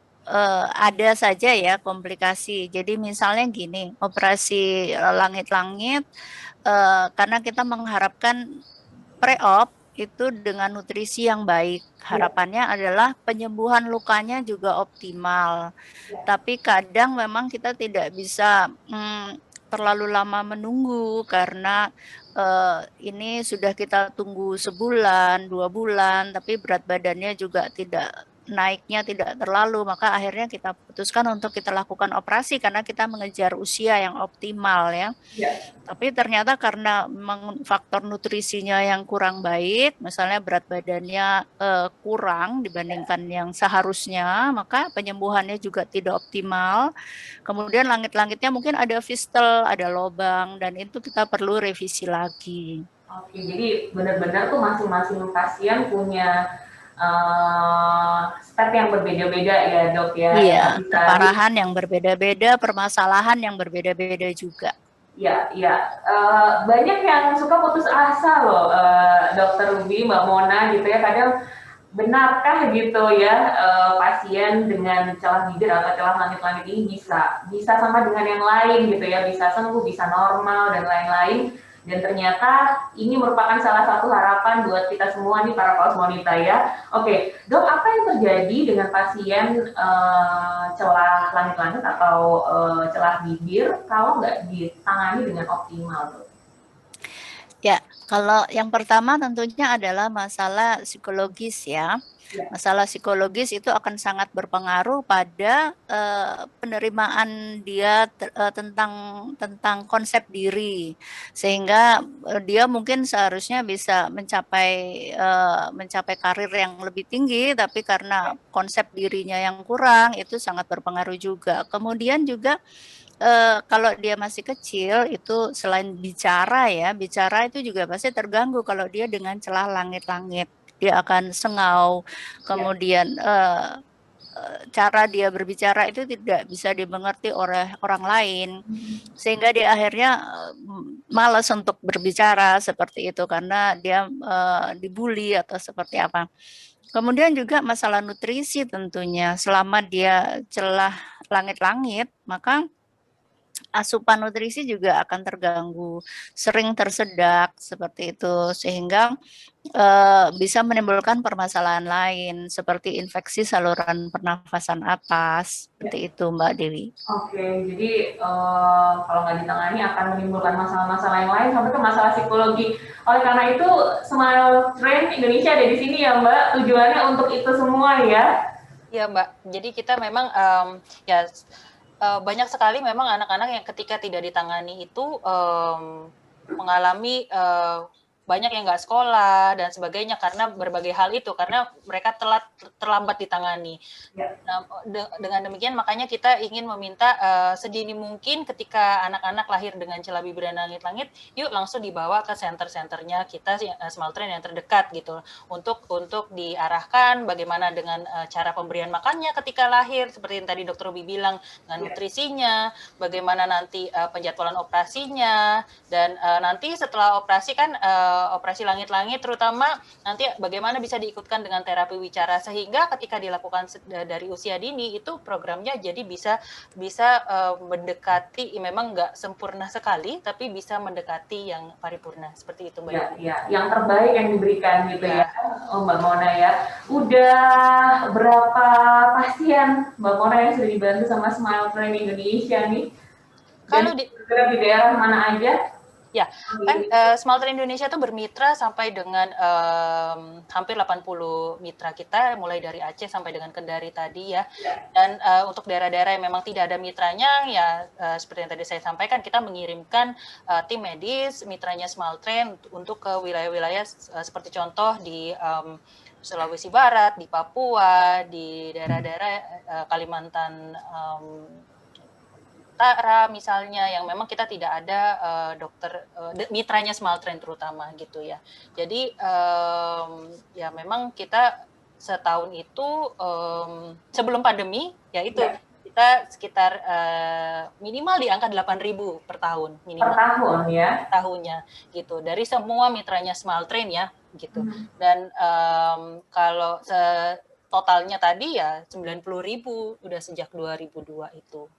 ada saja ya komplikasi. Jadi misalnya gini, operasi langit-langit karena kita mengharapkan pre-op itu dengan nutrisi yang baik. Harapannya adalah penyembuhan lukanya juga optimal. Tapi kadang memang kita tidak bisa terlalu lama menunggu karena ini sudah kita tunggu sebulan, 2 bulan, tapi berat badannya juga naiknya tidak terlalu, maka akhirnya kita putuskan untuk kita lakukan operasi karena kita mengejar usia yang optimal ya. Tapi ternyata karena faktor nutrisinya yang kurang baik, misalnya berat badannya kurang dibandingkan yang seharusnya, maka penyembuhannya juga tidak optimal. Kemudian langit-langitnya mungkin ada fistel, ada lobang, dan itu kita perlu revisi lagi. Oke, jadi benar-benar tuh masing-masing pasien punya step yang berbeda-beda ya dok ya. Iya, keparahan yang berbeda-beda, permasalahan yang berbeda-beda juga. Ya, banyak yang suka putus asa loh, Dokter Ruby, Mbak Mona gitu ya. Kadang benarkah gitu ya pasien dengan celah bibir atau celah langit-langit ini bisa sama dengan yang lain gitu ya, bisa sembuh, bisa normal dan lain-lain. Dan ternyata ini merupakan salah satu harapan buat kita semua nih para kosmonita ya. Oke, Dok, apa yang terjadi dengan pasien celah langit-langit atau celah bibir kalau nggak ditangani dengan optimal, Dok? Ya, kalau yang pertama tentunya adalah masalah psikologis ya. Masalah psikologis itu akan sangat berpengaruh pada penerimaan dia tentang konsep diri, sehingga dia mungkin seharusnya bisa mencapai karir yang lebih tinggi, tapi karena konsep dirinya yang kurang itu sangat berpengaruh juga. Kemudian juga kalau dia masih kecil itu selain bicara itu juga pasti terganggu kalau dia dengan celah langit-langit. Dia akan sengau, kemudian cara dia berbicara itu tidak bisa dimengerti oleh orang lain, sehingga dia akhirnya malas untuk berbicara seperti itu karena dia dibully atau seperti apa. Kemudian juga masalah nutrisi tentunya, selama dia celah langit-langit, maka asupan nutrisi juga akan terganggu, sering tersedak seperti itu, sehingga bisa menimbulkan permasalahan lain seperti infeksi saluran pernafasan atas, seperti itu Mbak Dewi. Oke, jadi kalau nggak ditangani akan menimbulkan masalah-masalah yang lain sampai ke masalah psikologi. Oleh karena itu, Smile Train Indonesia ada di sini ya Mbak, tujuannya untuk itu semua ya? Iya Mbak, jadi kita memang banyak sekali memang anak-anak yang ketika tidak ditangani itu mengalami banyak yang nggak sekolah dan sebagainya karena berbagai hal itu, karena mereka terlambat ditangani. Ya. Nah, dengan demikian makanya kita ingin meminta sedini mungkin ketika anak-anak lahir dengan celah bibir dan langit-langit, yuk langsung dibawa ke center-centernya kita Smile Train yang terdekat gitu, untuk diarahkan bagaimana dengan cara pemberian makannya ketika lahir, seperti yang tadi Dr. Ruby bilang, dengan nutrisinya, bagaimana nanti penjadwalan operasinya, dan nanti setelah operasi kan operasi langit-langit terutama nanti bagaimana bisa diikutkan dengan terapi wicara, sehingga ketika dilakukan dari usia dini itu programnya jadi bisa mendekati, memang nggak sempurna sekali tapi bisa mendekati yang paripurna, seperti itu Mbak. Ya, yang terbaik yang diberikan gitu ya. Oh Mbak Mona ya. Udah berapa pasien Mbak Mona yang sudah dibantu sama Smile Train Indonesia nih? Kalau di daerah mana aja? Ya, kan Smile Train Indonesia itu bermitra sampai dengan hampir 80 mitra kita, mulai dari Aceh sampai dengan Kendari tadi ya. Dan untuk daerah-daerah yang memang tidak ada mitranya, ya seperti yang tadi saya sampaikan, kita mengirimkan tim medis, mitranya Smile Train untuk ke wilayah-wilayah seperti contoh di Sulawesi Barat, di Papua, di daerah-daerah Kalimantan misalnya, yang memang kita tidak ada dokter mitranya Smile Train terutama gitu ya. Jadi ya memang kita setahun itu sebelum pandemi ya itu kita sekitar minimal di angka 8.000 per tahun minimal. Per tahun ya. Tahunnya gitu, dari semua mitranya Smile Train ya gitu. Dan kalau totalnya tadi ya 90.000 udah sejak 2002 itu.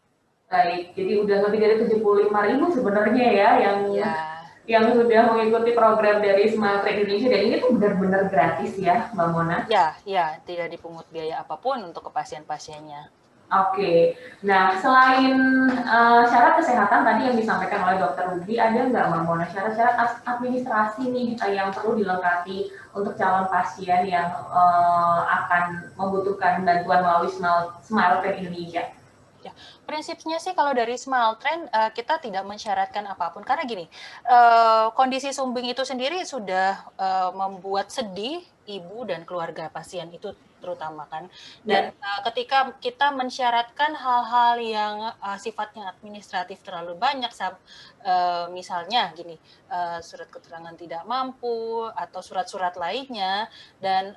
Baik, jadi udah lebih dari 75.000 sebenarnya ya yang sudah mengikuti program dari Smile Train Indonesia, dan ini tuh benar-benar gratis ya Mbak Mona? Ya, tidak dipungut biaya apapun untuk ke pasien-pasiennya. Oke, nah selain syarat kesehatan tadi yang disampaikan oleh Dr. Ruby, ada nggak Mbak Mona syarat-syarat administrasi nih yang perlu dilengkapi untuk calon pasien yang akan membutuhkan bantuan melalui Smile Train Indonesia? Ya, prinsipnya sih kalau dari Smile Train kita tidak mensyaratkan apapun, karena gini, kondisi sumbing itu sendiri sudah membuat sedih ibu dan keluarga pasien itu terutama kan. Dan ketika kita mensyaratkan hal-hal yang sifatnya administratif terlalu banyak, misalnya gini, surat keterangan tidak mampu atau surat-surat lainnya, dan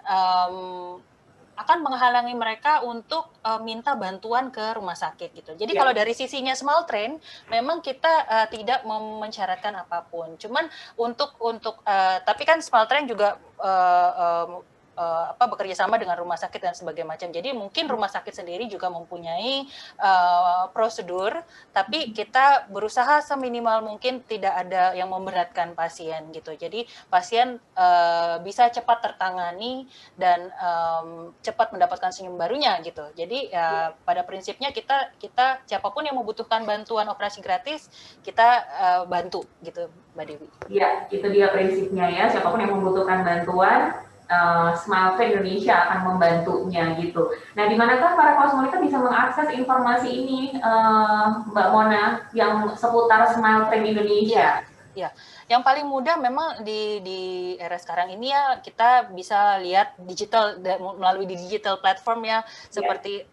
akan menghalangi mereka untuk minta bantuan ke rumah sakit gitu. Jadi kalau dari sisinya Smile Train, memang kita tidak mensyaratkan apapun. Cuman untuk tapi kan Smile Train juga bekerja sama dengan rumah sakit dan sebagainya macam. Jadi mungkin rumah sakit sendiri juga mempunyai prosedur, tapi kita berusaha seminimal mungkin tidak ada yang memberatkan pasien gitu. Jadi pasien bisa cepat tertangani dan cepat mendapatkan senyum barunya gitu. Jadi pada prinsipnya kita siapapun yang membutuhkan bantuan operasi gratis kita bantu gitu, Mbak Dewi. Iya, itu dia prinsipnya ya. Siapapun yang membutuhkan bantuan, Smile Train Indonesia akan membantunya gitu. Nah, di manakah para kosmonita bisa mengakses informasi ini, Mbak Mona, yang seputar Smile Train Indonesia? Ya, yang paling mudah memang di era sekarang ini ya kita bisa lihat melalui digital platform ya, seperti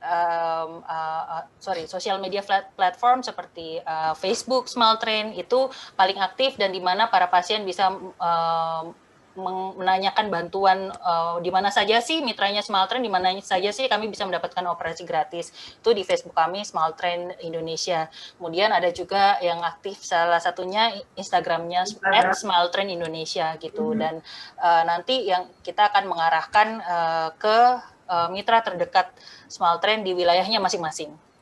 social media platform seperti Facebook Smile Train itu paling aktif dan di mana para pasien bisa menanyakan bantuan di mana saja sih mitranya Smile Train, di mana saja sih kami bisa mendapatkan operasi gratis. Itu di Facebook kami Smile Train Indonesia. Kemudian ada juga yang aktif salah satunya Instagramnya @SmileTrain Indonesia gitu. Dan nanti yang kita akan mengarahkan ke mitra terdekat Smile Train di wilayahnya masing-masing.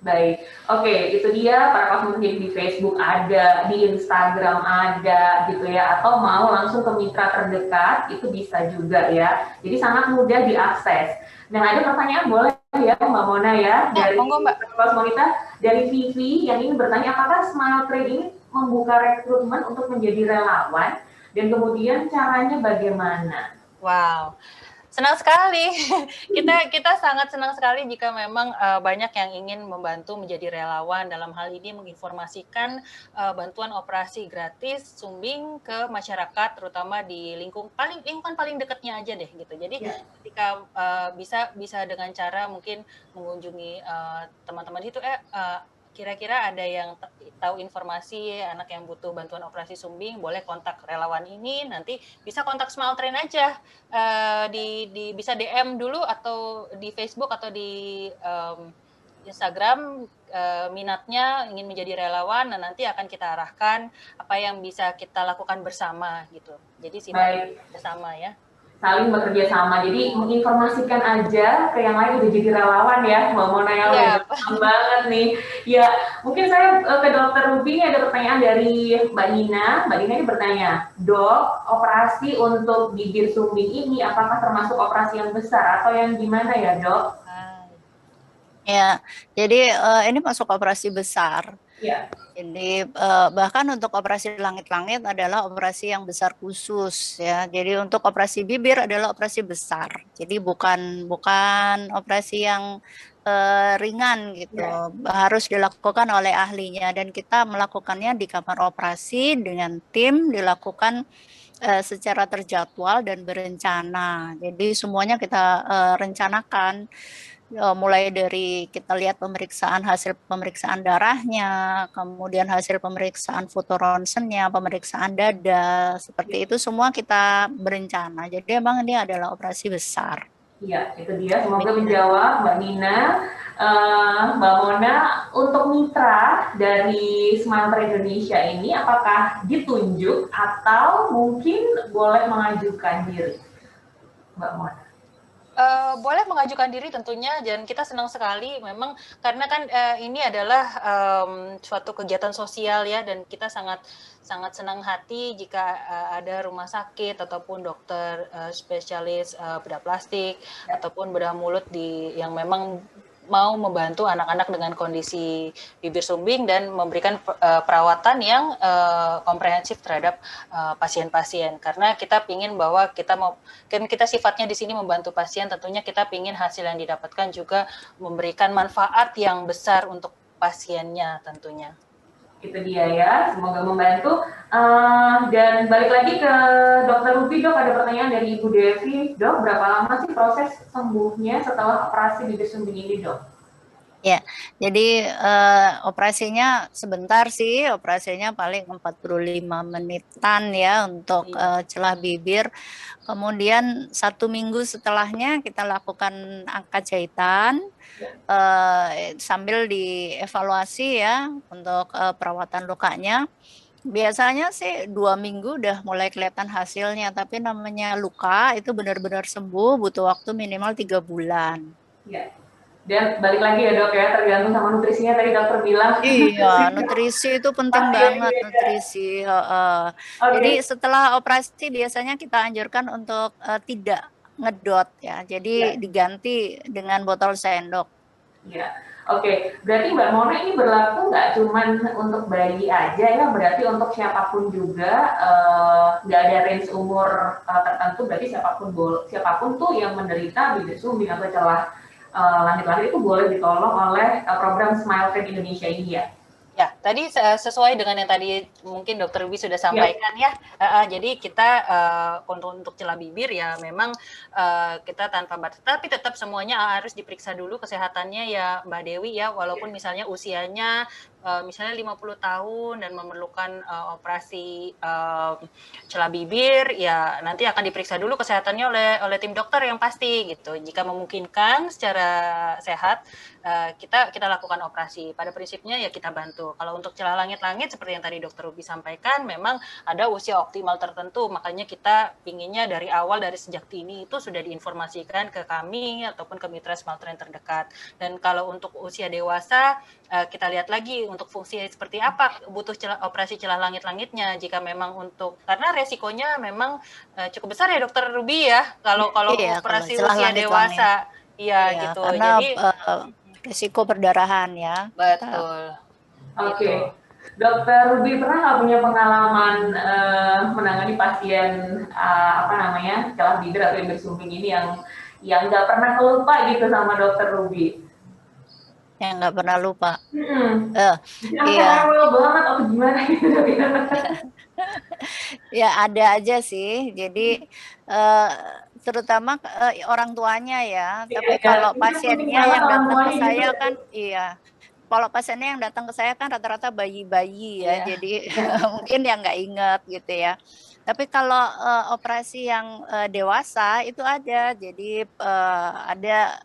Baik, oke, itu dia para kosmonita di Facebook ada, di Instagram ada gitu ya, atau mau langsung ke mitra terdekat itu bisa juga ya. Jadi sangat mudah diakses. Nah, ada pertanyaan boleh ya Mbak Mona ya dari kosmonita dari Vivi yang ingin bertanya apakah Smile Train ini membuka rekrutmen untuk menjadi relawan dan kemudian caranya bagaimana? Wow. Senang sekali. Kita sangat senang sekali jika memang banyak yang ingin membantu menjadi relawan dalam hal ini menginformasikan bantuan operasi gratis sumbing ke masyarakat, terutama di lingkungan paling dekatnya aja deh gitu. Jadi ketika bisa dengan cara mungkin mengunjungi teman-teman itu kira-kira ada yang tahu informasi anak yang butuh bantuan operasi sumbing, boleh kontak relawan ini, nanti bisa kontak Smile Train aja, bisa DM dulu atau di Facebook atau di Instagram minatnya ingin menjadi relawan, dan nanti akan kita arahkan apa yang bisa kita lakukan bersama gitu. Jadi sifatnya bersama ya. Saling bekerja sama, jadi menginformasikan aja ke yang lain udah jadi relawan ya Mbak Mona yang banget nih. Ya mungkin saya ke Dokter Ruby ada pertanyaan dari Mbak Nina. Mbak Nina ini bertanya, Dok, operasi untuk bibir sumbing ini apakah termasuk operasi yang besar atau yang gimana ya Dok? Ya, jadi ini masuk operasi besar. Ya. Jadi bahkan untuk operasi langit-langit adalah operasi yang besar khusus ya. Jadi untuk operasi bibir adalah operasi besar. Jadi bukan operasi yang ringan gitu. Harus dilakukan oleh ahlinya dan kita melakukannya di kamar operasi dengan tim dilakukan secara terjadwal dan berencana. Jadi semuanya kita rencanakan. Mulai dari kita lihat hasil pemeriksaan darahnya, kemudian hasil pemeriksaan foto ronsennya, pemeriksaan dada, seperti itu semua kita berencana. Jadi emang ini adalah operasi besar. Iya, itu dia. Semoga menjawab Mbak Nina. Mbak Mona, untuk mitra dari Smile Train Indonesia ini apakah ditunjuk atau mungkin boleh mengajukan diri? Mbak Mona. Boleh mengajukan diri tentunya, dan kita senang sekali memang karena kan ini adalah suatu kegiatan sosial ya, dan kita sangat senang hati jika ada rumah sakit ataupun dokter spesialis bedah plastik ataupun bedah mulut yang memang mau membantu anak-anak dengan kondisi bibir sumbing dan memberikan perawatan yang komprehensif terhadap pasien-pasien. Karena kita ingin bahwa kita sifatnya di sini membantu pasien, tentunya kita ingin hasil yang didapatkan juga memberikan manfaat yang besar untuk pasiennya tentunya. Itu dia ya, semoga membantu. Dan balik lagi ke Dokter Ruby, Dok, ada pertanyaan dari Ibu Devi. Dok, berapa lama sih proses sembuhnya setelah operasi bibir sumbing ini, Dok? Ya, jadi operasinya sebentar sih, operasinya paling 45 menitan ya untuk celah bibir. Kemudian 1 minggu setelahnya kita lakukan angkat jahitan sambil dievaluasi ya untuk perawatan lukanya. Biasanya sih 2 minggu udah mulai kelihatan hasilnya, tapi namanya luka itu benar-benar sembuh butuh waktu minimal 3 bulan. Ya. Dan balik lagi ya dok ya, tergantung sama nutrisinya tadi dokter bilang. Iya, nutrisi itu penting Pasti banget, beda. nutrisi. Heeh. Jadi Oke. setelah operasi biasanya kita anjurkan untuk tidak ngedot ya. Jadi Ya. diganti dengan botol sendok. Ya, oke. Berarti Mbak Mona ini berlaku nggak cuman untuk bayi aja ya, berarti untuk siapapun juga, nggak ada range umur tertentu, berarti siapapun tuh yang menderita bibir sumbing atau celah langit-langit itu boleh ditolong oleh program Smile Train Indonesia ini ya? Ya, tadi sesuai dengan yang tadi mungkin Dokter Ruby sudah Ya. sampaikan ya. Jadi kita untuk celah bibir ya memang kita tanpa batas, tapi tetap semuanya harus diperiksa dulu kesehatannya ya Mbak Dewi ya, walaupun misalnya usianya misalnya 50 tahun dan memerlukan operasi celah bibir, ya nanti akan diperiksa dulu kesehatannya oleh tim dokter yang pasti gitu. Jika memungkinkan secara sehat, kita lakukan operasi. Pada prinsipnya ya kita bantu. Kalau untuk celah langit-langit seperti yang tadi Dokter Ruby sampaikan, memang ada usia optimal tertentu. Makanya kita pinginnya dari awal, dari sejak dini itu sudah diinformasikan ke kami ataupun ke mitra Smile Train terdekat. Dan kalau untuk usia dewasa, kita lihat lagi untuk fungsi seperti apa butuh operasi celah langit-langitnya. Jika memang karena resikonya memang cukup besar ya Dokter Ruby ya. Kalau Iya, kalau operasi celah usia langit-langit. dewasa. Iya Iya, gitu. karena Jadi risiko perdarahan ya. betul. Oke. Gitu. Dokter Ruby pernah nggak punya pengalaman menangani pasien apa namanya celah bibir atau bibir sumbing ini yang nggak pernah kelupa gitu sama Dokter Ruby? Yang nggak pernah lupa. Sampai Iya, rewel banget atau gimana gitu dok ya? ya ada aja sih. Jadi terutama orang tuanya ya. Iya, Tapi iya. kalau Ini kan penting pasiennya banget yang orang datang ke tuanya juga saya ya. kan, iya. Kalau pasiennya yang datang ke saya kan rata-rata bayi-bayi ya. Iya. Jadi mungkin yang nggak inget gitu ya. Tapi kalau operasi yang dewasa itu ada. Jadi ada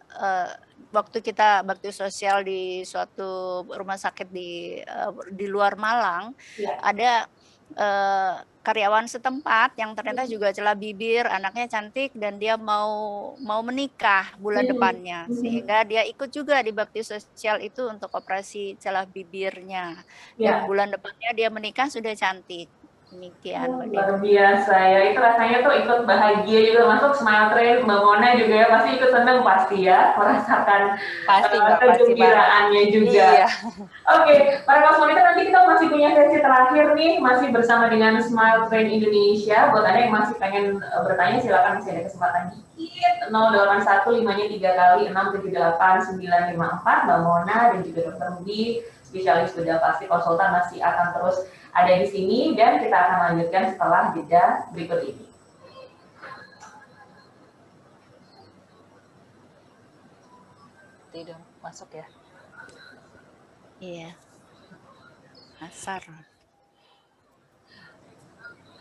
waktu kita bakti sosial di suatu rumah sakit di luar Malang, Iya. ada karyawan setempat yang ternyata juga celah bibir, anaknya cantik dan dia mau menikah bulan depannya, sehingga dia ikut juga di bakti sosial itu untuk operasi celah bibirnya. Dan Iya. bulan depannya dia menikah sudah cantik. Demikian, Mbak Dewi. Luar biasa ya, itu rasanya tuh ikut bahagia juga, masuk Smile Train, Mbak Mona juga ya, pasti ikut seneng pasti ya, merasakan Pasti Mbak, pasti banget. kegembiraannya juga. Iya. Oke, para kosmonita nanti kita masih punya sesi terakhir nih, masih bersama dengan Smile Train Indonesia. Buat Anda yang masih pengen bertanya, silakan masih ada kesempatan dikit. 081 5-nya 3 kali 678 954, Mbak Mona dan juga Dr. Ruby, spesialis bedah plastik konsultan masih akan terus ada di sini dan kita akan lanjutkan setelah jeda berikut ini. Tidak masuk ya. Iya. Asar.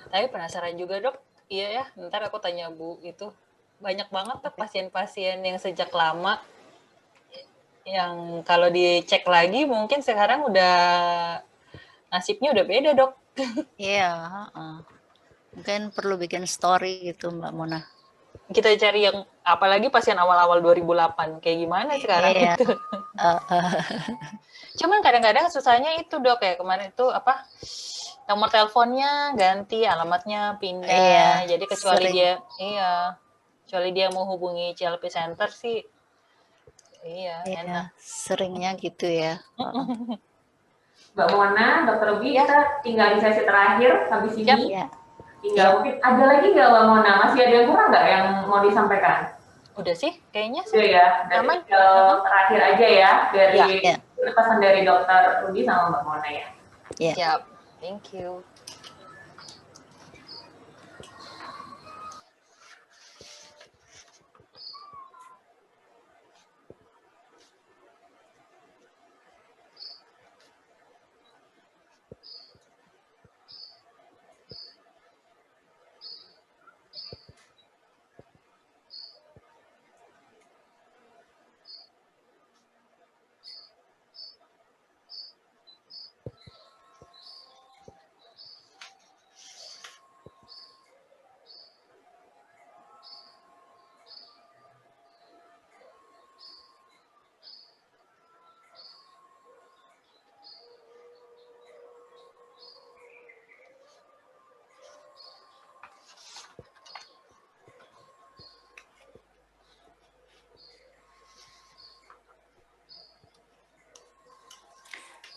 Tapi penasaran juga dok, iya ya, ntar aku tanya Bu itu. Banyak banget tuh pasien-pasien yang sejak lama yang kalau dicek lagi mungkin sekarang udah nasibnya udah beda dok. Iya, mungkin perlu bikin story gitu Mbak Mona. Kita cari yang apalagi pasien awal-awal 2008 kayak gimana sekarang Iya. itu. Cuman kadang-kadang susahnya itu dok, kayak kemarin itu apa, nomor teleponnya ganti, alamatnya pindah. Iya, Jadi kecuali sering. kecuali dia mau hubungi CLP Center sih, iya enak. Seringnya gitu ya. Mbak Mona, Dr. Ruby, Ya. kita tinggal di sesi terakhir habis ini. Ya. Tinggal mungkin ada lagi nggak Mbak Mona? Masih ada yang kurang nggak yang mau disampaikan? Udah sih, kayaknya Udah sih. ya, dari Aman. terakhir aja ya, dari Ya. pesan dari Dr. Ruby sama Mbak Mona ya. Ya. Siap, thank you.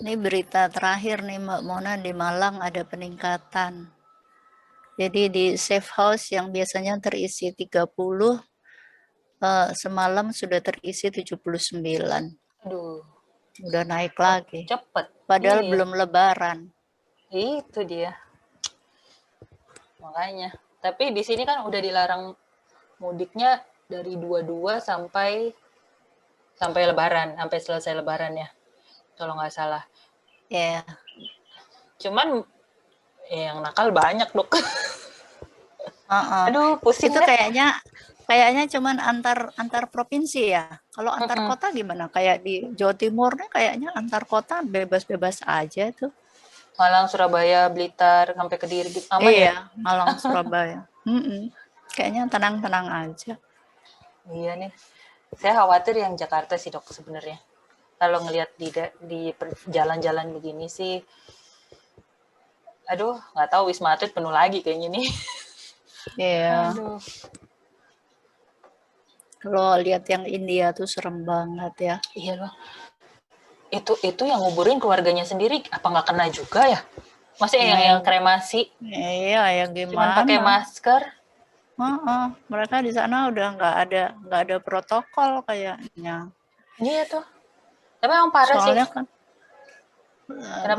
Ini berita terakhir nih Mbak Mona, di Malang ada peningkatan. Jadi di safe house yang biasanya terisi 30, semalam sudah terisi 79. Aduh, Udah naik lagi. cepet. Padahal Iya, belum lebaran. itu dia. Makanya. Tapi di sini kan udah dilarang mudiknya dari 22 sampai lebaran, sampai selesai lebaran ya. Kalau nggak salah. Ya, Cuman yang nakal banyak, Dok. heeh. Aduh, pusing Itu deh. kayaknya cuman antar provinsi ya. Kalau antar Mm-mm. kota gimana? Kayak di Jawa Timur nih kayaknya antar kota bebas-bebas aja tuh. Malang, Surabaya, Blitar, sampai Kediri gitu. Aman ya? Iya, Malang, Surabaya. Kayaknya tenang-tenang aja. Iya nih. Saya khawatir yang Jakarta sih, Dok, sebenarnya. Kalau ngelihat di jalan-jalan begini sih, aduh, nggak tahu Wisma Atlet penuh lagi kayaknya nih. Iya. Aduh. Kalau lihat yang India tuh serem banget ya. Iya loh. Itu yang nguburin keluarganya sendiri, apa nggak kena juga ya? Maksudnya yang kremasi, Iya, ya cuman pakai gimana? masker. Mereka di sana udah nggak ada protokol kayaknya. Iya tuh. Tapi emang parah sih. Kenapa?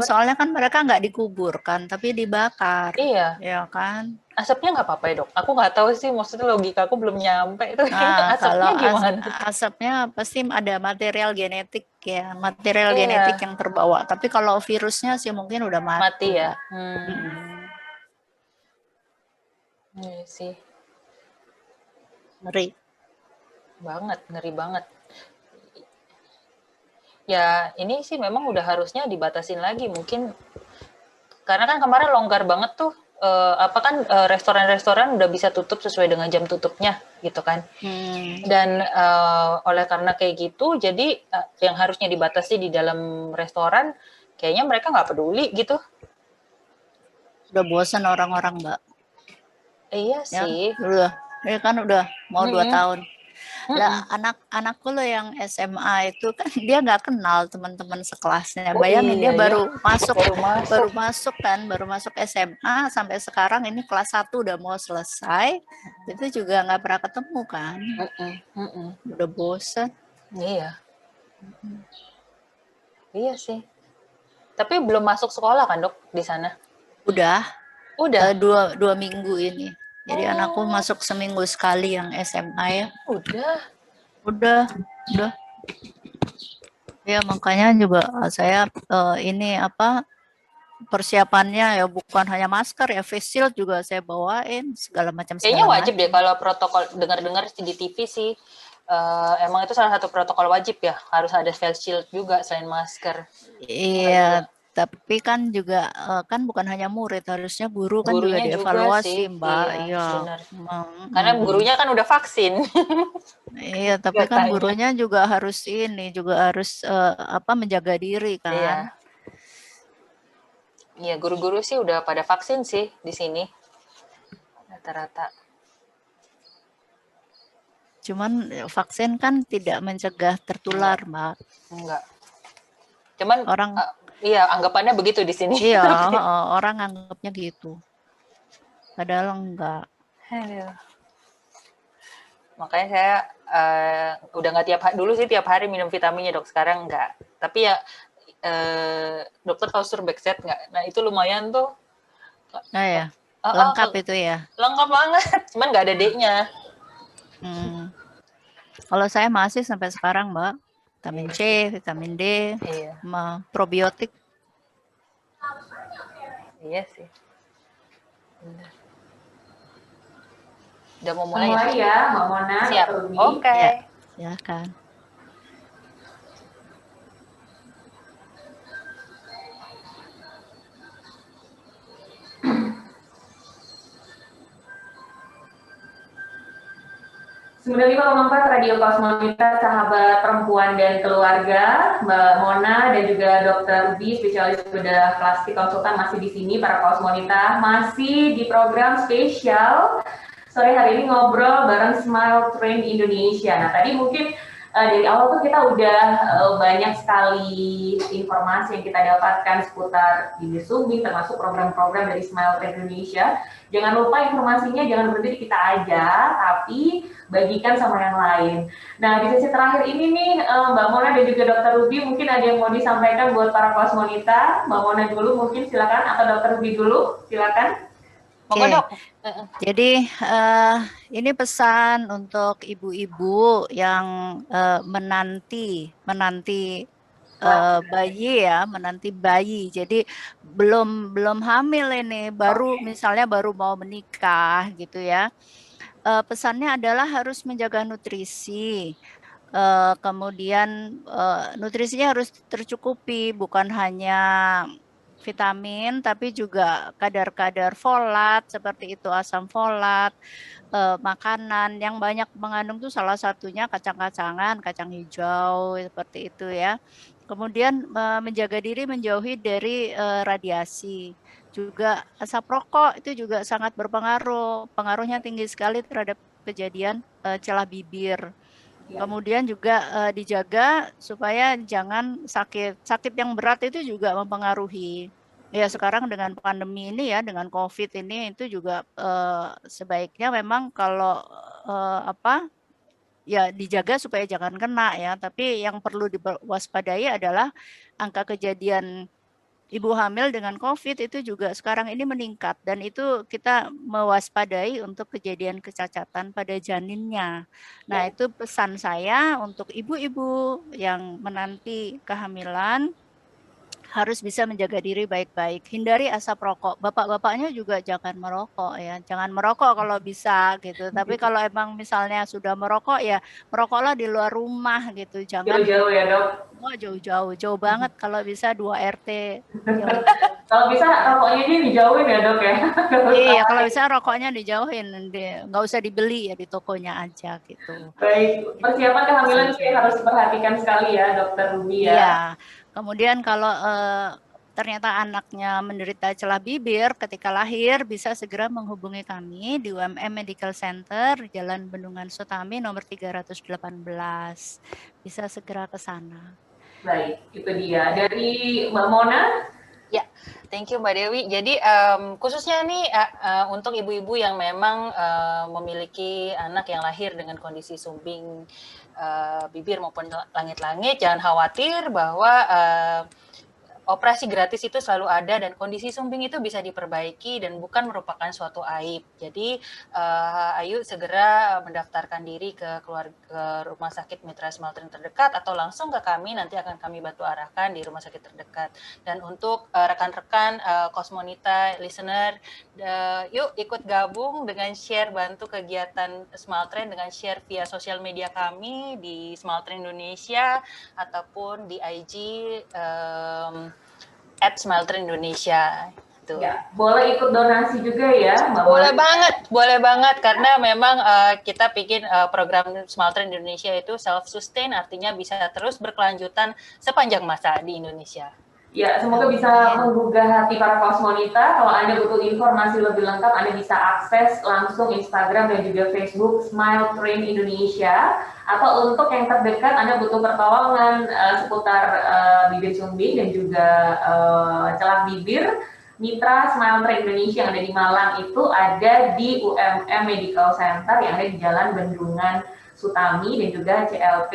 Soalnya kan mereka nggak dikuburkan, tapi dibakar. Iya. Ya kan? Asapnya nggak apa-apa ya, Dok? Aku nggak tahu sih, maksudnya logika aku belum nyampe. Itu Nah, asapnya kalau gimana? asapnya pasti ada material genetik ya, material genetik Iya, yang terbawa. Tapi kalau virusnya sih mungkin udah mati, mati ya. Mbak. Iya sih. Ngeri. Ngeri banget. Ya, ini sih memang udah harusnya dibatasin lagi mungkin. Karena kan kemarin longgar banget tuh. Restoran-restoran udah bisa tutup sesuai dengan jam tutupnya gitu kan. Dan oleh karena kayak gitu, jadi yang harusnya dibatasi di dalam restoran, kayaknya mereka nggak peduli gitu. Udah bosan orang-orang, Mbak. Iya Ya, sih. udah mau 2 tahun. Lah anakku loh yang SMA itu kan dia nggak kenal teman-teman sekelasnya. Bayangin Iya, dia baru baru masuk SMA sampai sekarang ini kelas 1 udah mau selesai. Itu juga nggak pernah ketemu kan. Udah bosan. Iya. Iya sih. Tapi belum masuk sekolah kan, Dok, di sana? Udah. Udah. 2 minggu ini. Jadi anakku masuk seminggu sekali yang SMA ya. Udah. Ya makanya juga saya ini persiapannya ya bukan hanya masker ya, face shield juga saya bawain segala macam. Kayaknya wajib deh kalau protokol, dengar-dengar di TV sih. Emang itu salah satu protokol wajib ya, harus ada face shield juga selain masker. Iya, tapi kan juga kan bukan hanya murid, harusnya guru kan juga Gurunya dievaluasi, sih. Mbak. Iya. Benar. Karena gurunya kan udah vaksin. Iya, tapi kan gurunya juga harus menjaga diri kan. Iya, guru-guru sih udah pada vaksin sih di sini. Rata-rata. Cuman vaksin kan tidak mencegah tertular, Mbak. Enggak. Cuman orang anggapannya begitu di sini. Iya, orang anggapnya gitu. Padahal enggak. Makanya saya udah nggak tiap hari minum vitaminnya, Dok. Sekarang enggak. Tapi ya dokter tahu Surbaxet nggak? Nah itu lumayan tuh. Nah ya, lengkap itu ya. Lengkap banget. Cuman nggak ada D-nya. Kalau saya masih sampai sekarang, Mbak. Vitamin C, vitamin D, sama probiotik. Iya sih. Udah mau mulai ya, Mbak Mona. Siap. Oke. Ya kan. ...95,4 Radio Kosmonita, sahabat perempuan dan keluarga, Mbak Mona dan juga Dr. B, spesialis bedah plastik konsultan masih di sini, para Kosmonita masih di program spesial sore hari ini ngobrol bareng Smile Train Indonesia. Nah tadi mungkin dari awal tuh kita udah banyak sekali informasi yang kita dapatkan seputar bibir sumbing, termasuk program-program dari Smile Trade Indonesia. Jangan lupa informasinya jangan berhenti di kita aja, tapi bagikan sama yang lain. Nah, di sesi terakhir ini nih, Mbak Mona dan juga Dr. Ruby, mungkin ada yang mau disampaikan buat para kosmonita. Mbak Mona dulu mungkin silakan, atau Dr. Ruby dulu, silakan. Monggo dok. Jadi ini pesan untuk ibu-ibu yang menanti bayi ya, menanti bayi. Jadi belum hamil ini, misalnya baru mau menikah gitu ya. Pesannya adalah harus menjaga nutrisi. Kemudian nutrisinya harus tercukupi, bukan hanya vitamin, tapi juga kadar-kadar folat seperti itu, asam folat, makanan yang banyak mengandung tuh salah satunya kacang-kacangan, kacang hijau seperti itu ya. Kemudian menjaga diri menjauhi dari radiasi. Juga asap rokok itu juga sangat berpengaruh, pengaruhnya tinggi sekali terhadap kejadian celah bibir. Kemudian juga dijaga supaya jangan sakit yang berat itu juga mempengaruhi. Ya sekarang dengan pandemi ini ya, dengan COVID ini itu juga sebaiknya memang kalau ya dijaga supaya jangan kena ya. Tapi yang perlu diwaspadai adalah angka kejadian ibu hamil dengan COVID itu juga sekarang ini meningkat, dan itu kita mewaspadai untuk kejadian kecacatan pada janinnya. Nah, itu pesan saya untuk ibu-ibu yang menanti kehamilan harus bisa menjaga diri baik-baik. Hindari asap rokok. Bapak-bapaknya juga jangan merokok ya. Jangan merokok kalau bisa gitu. Tapi kalau emang misalnya sudah merokok ya merokoklah di luar rumah gitu. Jangan Jauh-jauh ya dok. Jauh-jauh, jauh banget kalau bisa 2 RT. Kalau bisa rokoknya ini dijauhin ya dok ya. Iya, kalau bisa rokoknya dijauhin, nggak usah dibeli ya di tokonya aja gitu. Baik, persiapan kehamilan sih harus diperhatikan sekali ya Dokter Ruby ya. Iya, kemudian kalau ternyata anaknya menderita celah bibir ketika lahir, bisa segera menghubungi kami di UMM Medical Center, Jalan Bendungan Sutami nomor 318. Bisa segera ke sana. Baik, itu dia. Dari Mbak Mona. Ya, thank you Mbak Dewi. Jadi khususnya nih untuk ibu-ibu yang memang memiliki anak yang lahir dengan kondisi sumbing bibir maupun langit-langit, jangan khawatir bahwa operasi gratis itu selalu ada dan kondisi sumbing itu bisa diperbaiki dan bukan merupakan suatu aib. Jadi ayo segera mendaftarkan diri ke rumah sakit Mitra Smile Train terdekat atau langsung ke kami, nanti akan kami bantu arahkan di rumah sakit terdekat. Dan untuk rekan-rekan Kosmonita listener, yuk ikut gabung dengan share, bantu kegiatan Smile Train dengan share via sosial media kami di Smile Train Indonesia ataupun di IG @SmileTrain Indonesia. Tuh. Ya, boleh ikut donasi juga ya, Mbak boleh banget karena memang kita bikin program SmileTrain Indonesia itu self sustain, artinya bisa terus berkelanjutan sepanjang masa di Indonesia. Ya, semoga bisa menggugah hati para kosmonita. Kalau Anda butuh informasi lebih lengkap, Anda bisa akses langsung Instagram dan juga Facebook Smile Train Indonesia. Atau untuk yang terdekat, Anda butuh pertolongan seputar bibir sumbing dan juga celah bibir, Mitra Smile Train Indonesia yang ada di Malang itu ada di UMM Medical Center yang ada di Jalan Bendungan Sutami dan juga CLP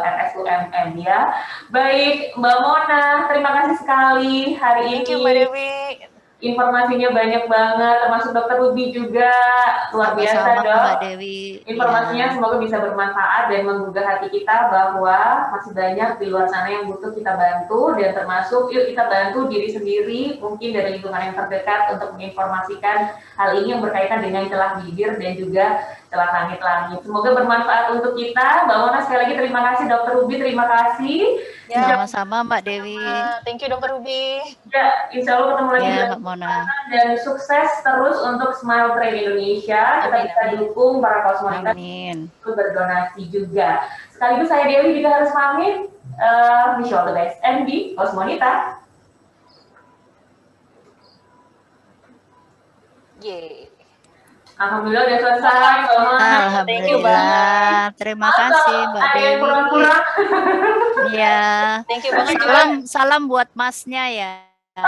RSUMM ya. Baik, Mbak Mona, terima kasih sekali hari ini. Thank you, Mbak Dewi. Informasinya banyak banget, termasuk Dokter Ruby juga, luar biasa dok. Mbak Dewi. Informasinya semoga bisa bermanfaat dan menggugah hati kita bahwa masih banyak di luar sana yang butuh kita bantu, dan termasuk yuk kita bantu diri sendiri, mungkin dari lingkungan yang terdekat untuk menginformasikan hal ini yang berkaitan dengan celah bibir dan juga celah langit-langit. Semoga bermanfaat untuk kita. Mbak Mona sekali lagi terima kasih, Dokter Ruby terima kasih. Ya, sama-sama Mbak Dewi. Thank you Dokter Ruby. Ya, insya Allah ketemu lagi ya, Mbak Mona. Dan sukses terus untuk Smile Train Indonesia. Kita bisa dukung para kosmonita untuk berdonasi juga. Sekaligus saya Dewi juga harus pamit. Wish you all the best. And be Kosmonita. Yeay. Alhamdulillah udah selesai, Mas. Thank you banget. Alhamdulillah. Terima kasih Mbak Ada yang Dewi. kurang-kurang. Iya. Thank you banget juga. Salam buat masnya ya. Ya,